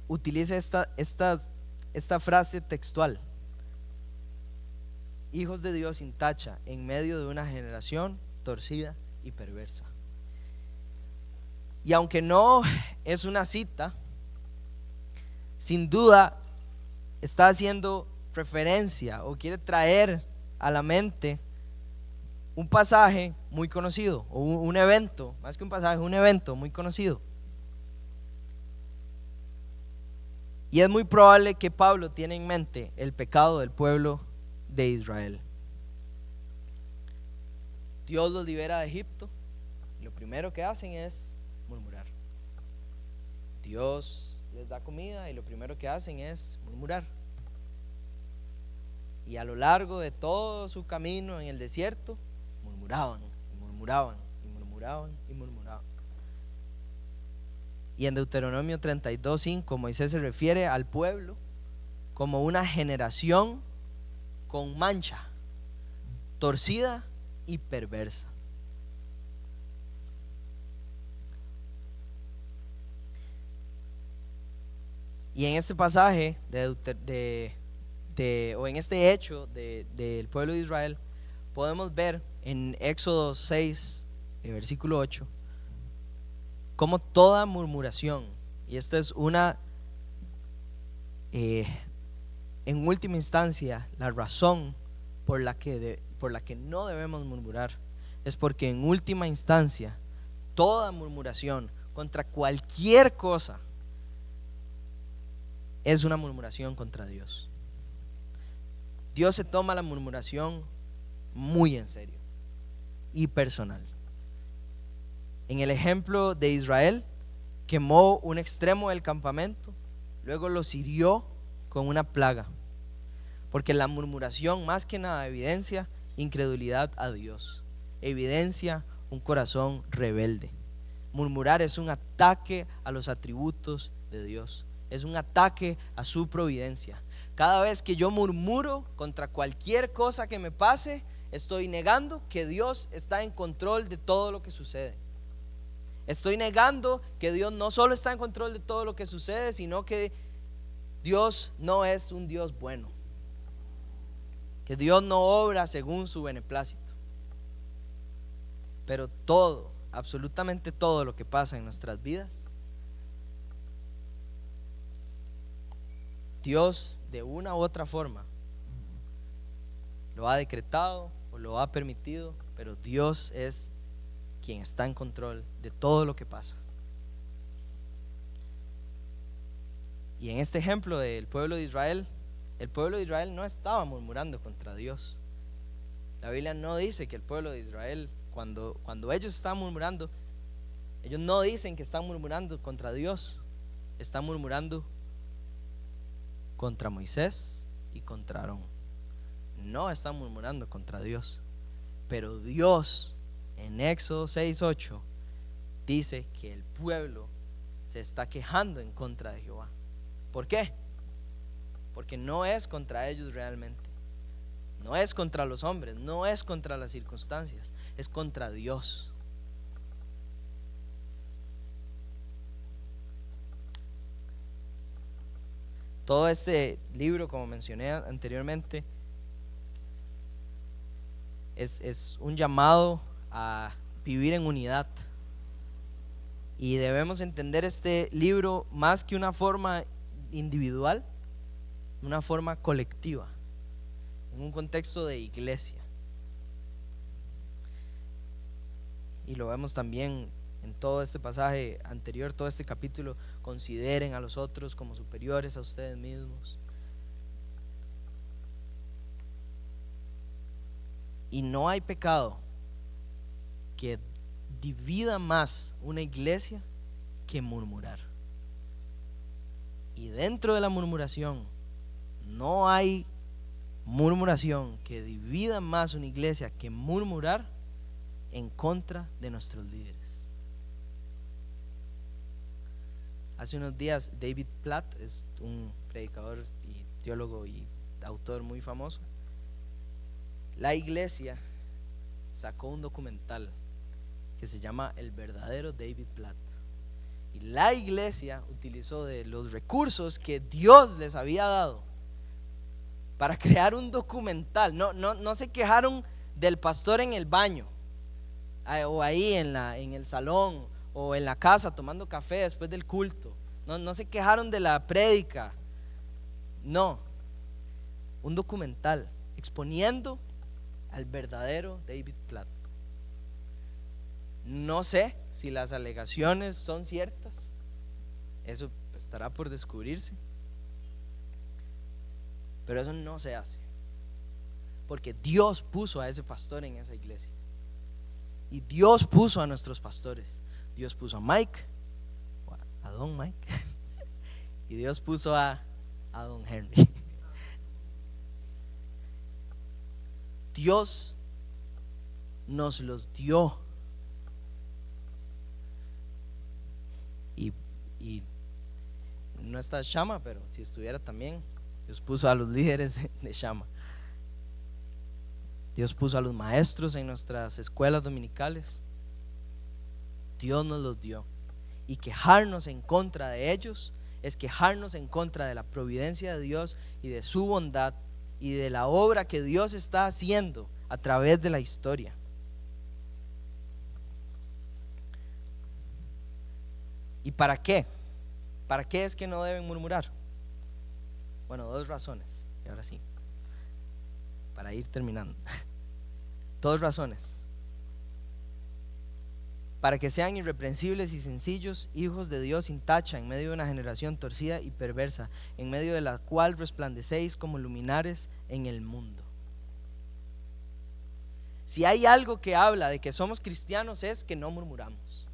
Speaker 1: utilice esta frase textual: hijos de Dios sin tacha en medio de una generación torcida y perversa. Y aunque no es una cita, sin duda está haciendo referencia o quiere traer a la mente un pasaje muy conocido, o un evento, más que un pasaje, un evento muy conocido. Y es muy probable que Pablo tiene en mente el pecado del pueblo de Israel. Dios los libera de Egipto y lo primero que hacen es murmurar. Dios les da comida y lo primero que hacen es murmurar. Y a lo largo de todo su camino en el desierto, murmuraban, y murmuraban, y murmuraban, y murmuraban. Y en Deuteronomio 32:5, Moisés se refiere al pueblo como una generación con mancha, torcida y perversa. Y en este pasaje o en este hecho del pueblo de Israel, podemos ver en Éxodo 6, versículo 8, como toda murmuración, y esta es en última instancia, la razón por la que no debemos murmurar, es porque en última instancia, toda murmuración contra cualquier cosa es una murmuración contra Dios. Dios se toma la murmuración muy en serio y personal. En el ejemplo de Israel, quemó un extremo del campamento, luego los hirió con una plaga, porque la murmuración más que nada evidencia incredulidad a Dios, evidencia un corazón rebelde. Murmurar es un ataque a los atributos de Dios, es un ataque a su providencia. Cada vez que yo murmuro contra cualquier cosa que me pase, estoy negando que Dios está en control de todo lo que sucede. Estoy negando que Dios no solo está en control de todo lo que sucede, sino que Dios no es un Dios bueno, que Dios no obra según su beneplácito. Pero todo, absolutamente todo lo que pasa en nuestras vidas, Dios de una u otra forma lo ha decretado o lo ha permitido, pero Dios es quien está en control de todo lo que pasa. Y en este ejemplo del pueblo de Israel, el pueblo de Israel no estaba murmurando contra Dios, La Biblia no dice que el pueblo de Israel, cuando ellos están murmurando, ellos no dicen que están murmurando contra Dios, están murmurando contra Moisés y contra Aarón. No están murmurando contra Dios. Pero Dios en Éxodo 6:8 dice que el pueblo se está quejando en contra de Jehová. ¿Por qué? Porque no es contra ellos realmente, no es contra los hombres, no es contra las circunstancias, es contra Dios. Todo este libro, como mencioné anteriormente, es un llamado a vivir en unidad. Y debemos entender este libro más que una forma individual, una forma colectiva, en un contexto de iglesia. Y lo vemos también en todo este pasaje anterior, todo este capítulo. Consideren a los otros como superiores a ustedes mismos. Y no hay pecado que divida más una iglesia que murmurar. Y dentro de la murmuración, no hay murmuración que divida más una iglesia que murmurar en contra de nuestros líderes. Hace unos días David Platt, es un predicador y teólogo y autor muy famoso, la iglesia sacó un documental que se llama El verdadero David Platt. Y la iglesia utilizó de los recursos que Dios les había dado para crear un documental. No se quejaron del pastor en el baño, o ahí en el salón, o en la casa tomando café después del culto. No se quejaron de la prédica. No, un documental exponiendo al verdadero David Platt. No sé si las alegaciones son ciertas, eso estará por descubrirse, pero eso no se hace, porque Dios puso a ese pastor en esa iglesia, y Dios puso a nuestros pastores. Dios puso a Mike, a don Mike, y Dios puso a don Henry. Dios nos los dio. Y no está Shama, pero si estuviera también, Dios puso a los líderes de Shama. Dios puso a los maestros en nuestras escuelas dominicales. Dios nos los dio. Y quejarnos en contra de ellos es quejarnos en contra de la providencia de Dios y de su bondad y de la obra que Dios está haciendo a través de la historia. ¿Y para qué? ¿Para qué es que no deben murmurar? Bueno, dos razones. Y ahora sí, para ir terminando. Dos razones. Para que sean irreprensibles y sencillos, hijos de Dios sin tacha, en medio de una generación torcida y perversa, en medio de la cual resplandecéis como luminares en el mundo. Si hay algo que habla de que somos cristianos, es que no murmuramos.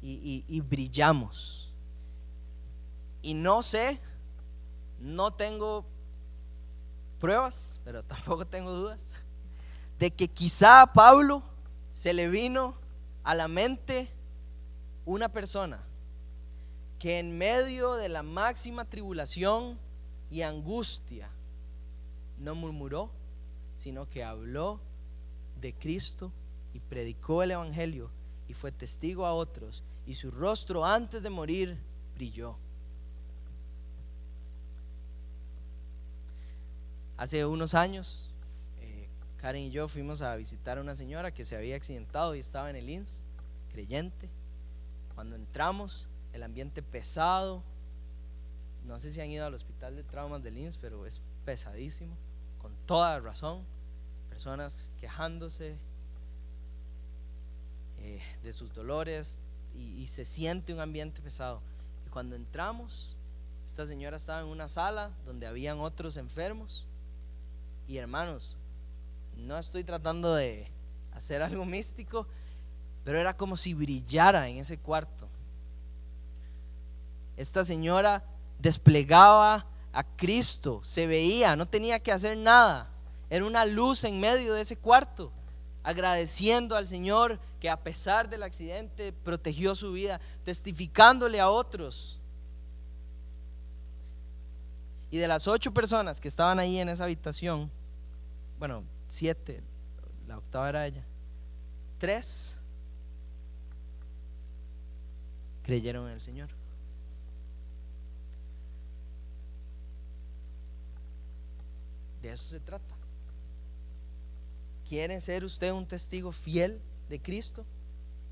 Speaker 1: Y brillamos. Y no sé, no tengo pruebas, pero tampoco tengo dudas de que quizá a Pablo se le vino a la mente una persona que en medio de la máxima tribulación y angustia no murmuró, sino que habló de Cristo y predicó el evangelio y fue testigo a otros, y su rostro antes de morir brilló. Hace unos años, Karen y yo fuimos a visitar a una señora que se había accidentado y estaba en el INSS, creyente. Cuando entramos, el ambiente pesado. No sé si han ido al hospital de traumas del INSS, pero es pesadísimo, con toda razón. Personas quejándose de sus dolores, y se siente un ambiente pesado. Y cuando entramos, esta señora estaba en una sala donde habían otros enfermos, Y hermanos, no estoy tratando de hacer algo místico, pero era como si brillara en ese cuarto. Esta señora desplegaba a Cristo, se veía, no tenía que hacer nada. Era una luz en medio de ese cuarto, agradeciendo al Señor que a pesar del accidente protegió su vida, testificándole a otros. Y de las 8 personas que estaban ahí en esa habitación, bueno, 7, la octava era ella, 3 creyeron en el Señor. De eso se trata. ¿Quiere ser usted un testigo fiel de Cristo?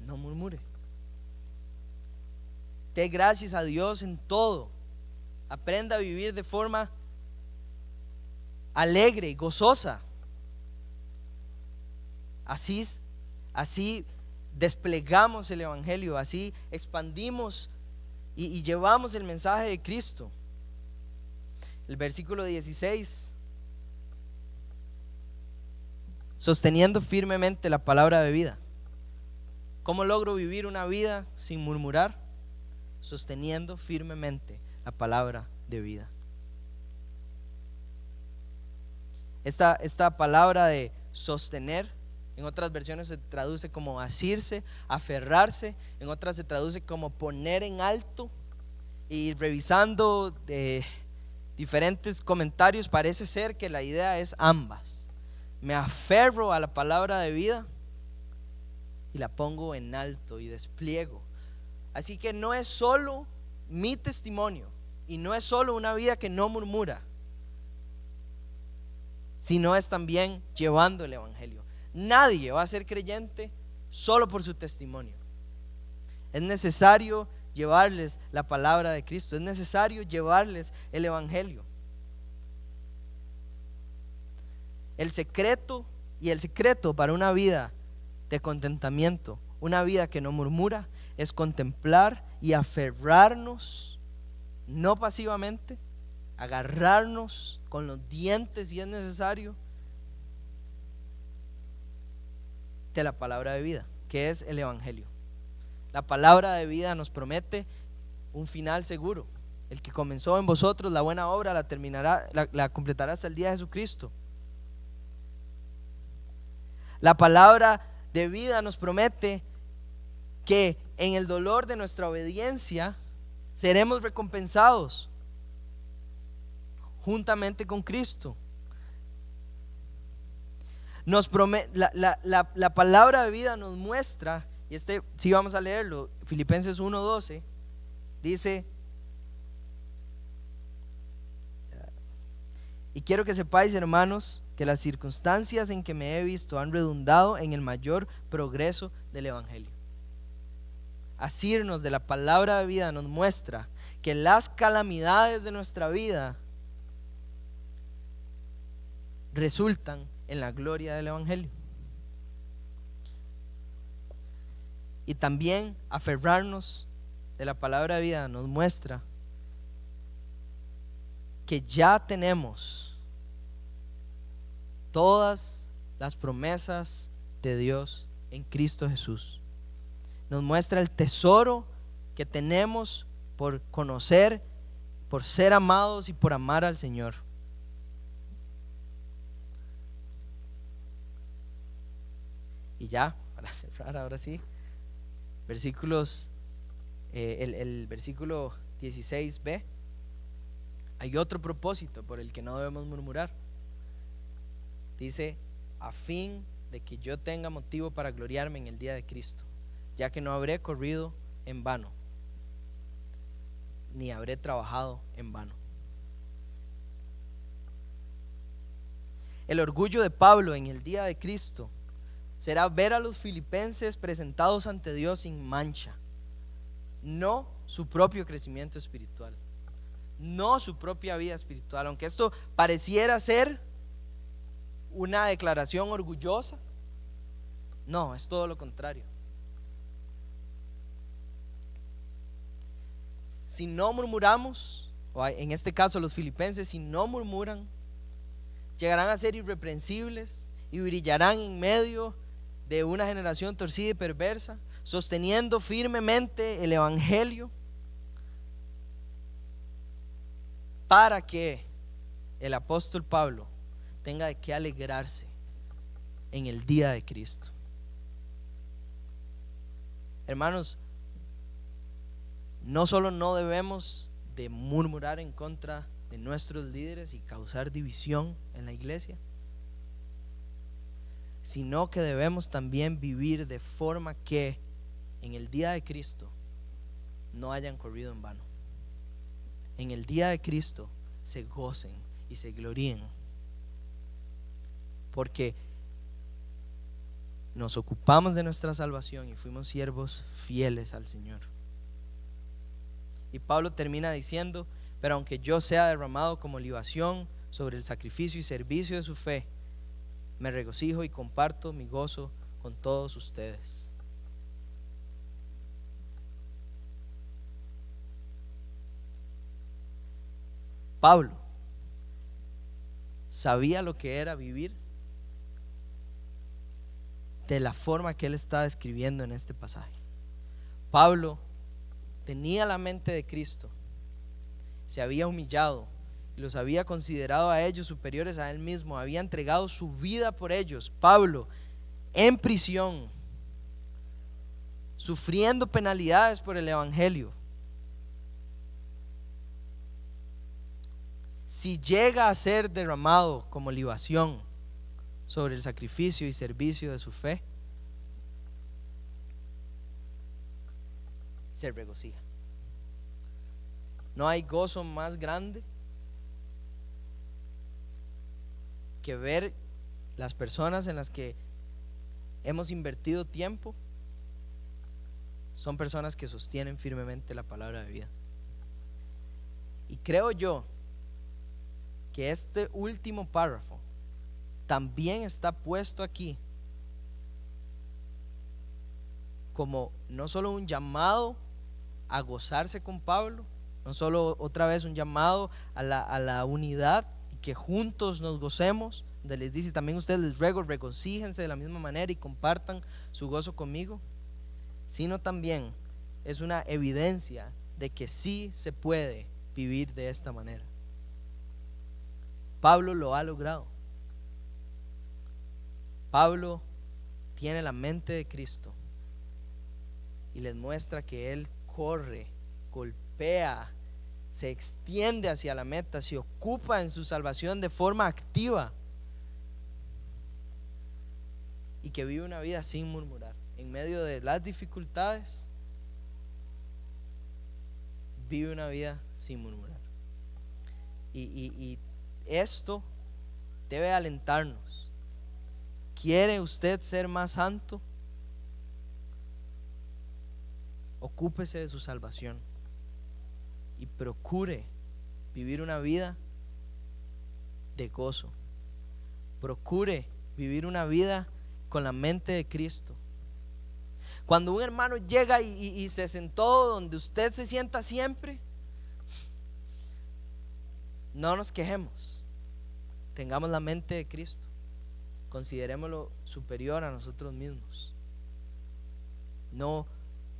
Speaker 1: No murmure. Dé gracias a Dios en todo. Aprenda a vivir de forma alegre y gozosa. Así desplegamos el Evangelio, así expandimos y llevamos el mensaje de Cristo. El versículo 16: sosteniendo firmemente la palabra de vida. ¿Cómo logro vivir una vida sin murmurar? Sosteniendo firmemente la palabra de vida. Esta palabra de sostener, en otras versiones se traduce como asirse, aferrarse, en otras se traduce como poner en alto. Y revisando diferentes comentarios, parece ser que la idea es ambas. Me aferro a la palabra de vida y la pongo en alto y despliego. Así que no es solo mi testimonio y no es solo una vida que no murmura, sino es también llevando el Evangelio. Nadie va a ser creyente solo por su testimonio. Es necesario llevarles la palabra de Cristo, es necesario llevarles el Evangelio. El secreto para una vida de contentamiento, una vida que no murmura, es contemplar y aferrarnos, no pasivamente, agarrarnos con los dientes si es necesario, de la palabra de vida, que es el Evangelio. La palabra de vida nos promete un final seguro. El que comenzó en vosotros la buena obra la terminará, la completará hasta el día de Jesucristo. La palabra de vida nos promete que en el dolor de nuestra obediencia seremos recompensados juntamente con Cristo. La palabra de vida nos muestra, y sí vamos a leerlo, Filipenses 1:12, dice: y quiero que sepáis, hermanos, que las circunstancias en que me he visto han redundado en el mayor progreso del Evangelio. Asirnos de la palabra de vida nos muestra que las calamidades de nuestra vida resultan en la gloria del Evangelio. Y también aferrarnos de la palabra de vida nos muestra que ya tenemos todas las promesas de Dios en Cristo Jesús. Nos muestra el tesoro que tenemos por conocer, por ser amados y por amar al Señor. Y ya, para cerrar ahora sí, el versículo 16b, hay otro propósito por el que no debemos murmurar. Dice: a fin de que yo tenga motivo para gloriarme en el día de Cristo, ya que no habré corrido en vano, ni habré trabajado en vano. El orgullo de Pablo en el día de Cristo será ver a los filipenses presentados ante Dios sin mancha, no su propio crecimiento espiritual, no su propia vida espiritual. Aunque esto pareciera ser una declaración orgullosa, no, es todo lo contrario. Si no murmuramos, o en este caso los filipenses, si no murmuran, llegarán a ser irreprensibles y brillarán en medio de una generación torcida y perversa, sosteniendo firmemente el evangelio, para que el apóstol Pablo tenga de qué alegrarse en el día de Cristo. Hermanos, no solo no debemos de murmurar en contra de nuestros líderes y causar división en la iglesia, sino que debemos también vivir de forma que en el día de Cristo no hayan corrido en vano. En el día de Cristo se gocen y se gloríen, porque nos ocupamos de nuestra salvación y fuimos siervos fieles al Señor. Y Pablo termina diciendo: pero aunque yo sea derramado como libación sobre el sacrificio y servicio de su fe, me regocijo y comparto mi gozo con todos ustedes. Pablo sabía lo que era vivir de la forma que él está describiendo en este pasaje. Pablo tenía la mente de Cristo, se había humillado y los había considerado a ellos superiores a él mismo, había entregado su vida por ellos. Pablo en prisión, sufriendo penalidades por el evangelio. Si llega a ser derramado como libación sobre el sacrificio y servicio de su fe, se regocija. No hay gozo más grande que ver las personas en las que hemos invertido tiempo son personas que sostienen firmemente la palabra de vida. Y creo yo que este último párrafo también está puesto aquí como no solo un llamado a gozarse con Pablo, no solo otra vez un llamado a la unidad y que juntos nos gocemos, donde les dice también ustedes les ruego, regocíjense de la misma manera y compartan su gozo conmigo, sino también es una evidencia de que sí se puede vivir de esta manera. Pablo lo ha logrado. Pablo tiene la mente de Cristo y les muestra que él corre, golpea, se extiende hacia la meta, se ocupa en su salvación de forma activa y que vive una vida sin murmurar. En medio de las dificultades, vive una vida sin murmurar. Y esto debe alentarnos. ¿Quiere usted ser más santo? Ocúpese de su salvación y procure vivir una vida de gozo. Procure vivir una vida con la mente de Cristo. Cuando un hermano llega y se sentó donde usted se sienta siempre, no nos quejemos. Tengamos la mente de Cristo. Considerémoslo superior a nosotros mismos. No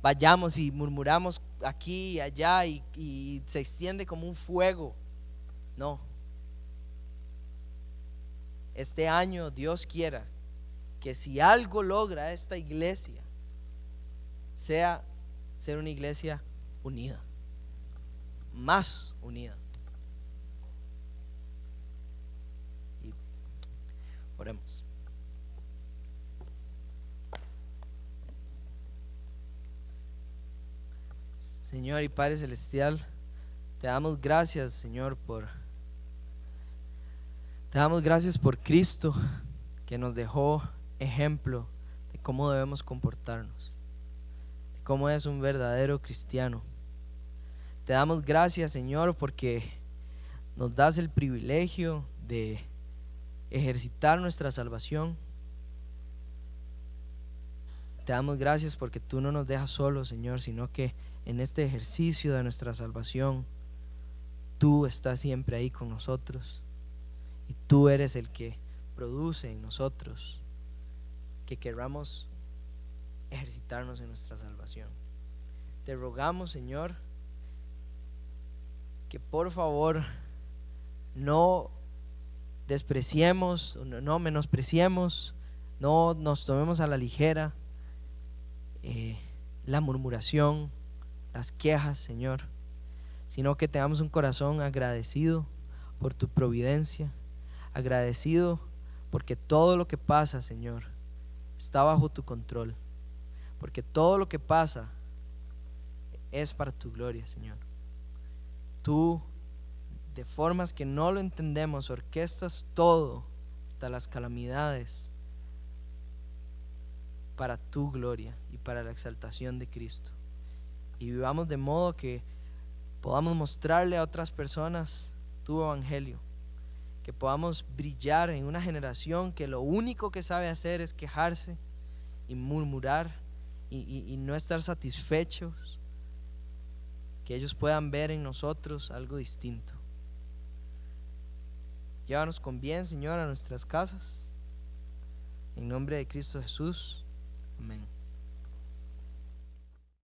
Speaker 1: vayamos y murmuramos aquí y allá y se extiende como un fuego. No. Este año Dios quiera que si algo logra esta iglesia sea ser una iglesia unida, más unida. Y oremos. Señor y Padre Celestial, te damos gracias, Señor, te damos gracias por Cristo, que nos dejó ejemplo de cómo debemos comportarnos, de cómo es un verdadero cristiano. Te damos gracias, Señor, porque nos das el privilegio de ejercitar nuestra salvación. Te damos gracias porque tú no nos dejas solos, Señor, sino que en este ejercicio de nuestra salvación tú estás siempre ahí con nosotros y tú eres el que produce en nosotros que querramos ejercitarnos en nuestra salvación. Te rogamos, Señor, que por favor no despreciemos, no menospreciemos, no nos tomemos a la ligera la murmuración, las quejas, Señor, sino que tengamos un corazón agradecido por tu providencia, agradecido porque todo lo que pasa, Señor, está bajo tu control, porque todo lo que pasa es para tu gloria, Señor. Tú, de formas que no lo entendemos, orquestas todo, hasta las calamidades, para tu gloria y para la exaltación de Cristo. Y vivamos de modo que podamos mostrarle a otras personas tu evangelio, que podamos brillar en una generación que lo único que sabe hacer es quejarse y murmurar y no estar satisfechos, que ellos puedan ver en nosotros algo distinto. Llévanos con bien, Señor, a nuestras casas. En nombre de Cristo Jesús. Amén.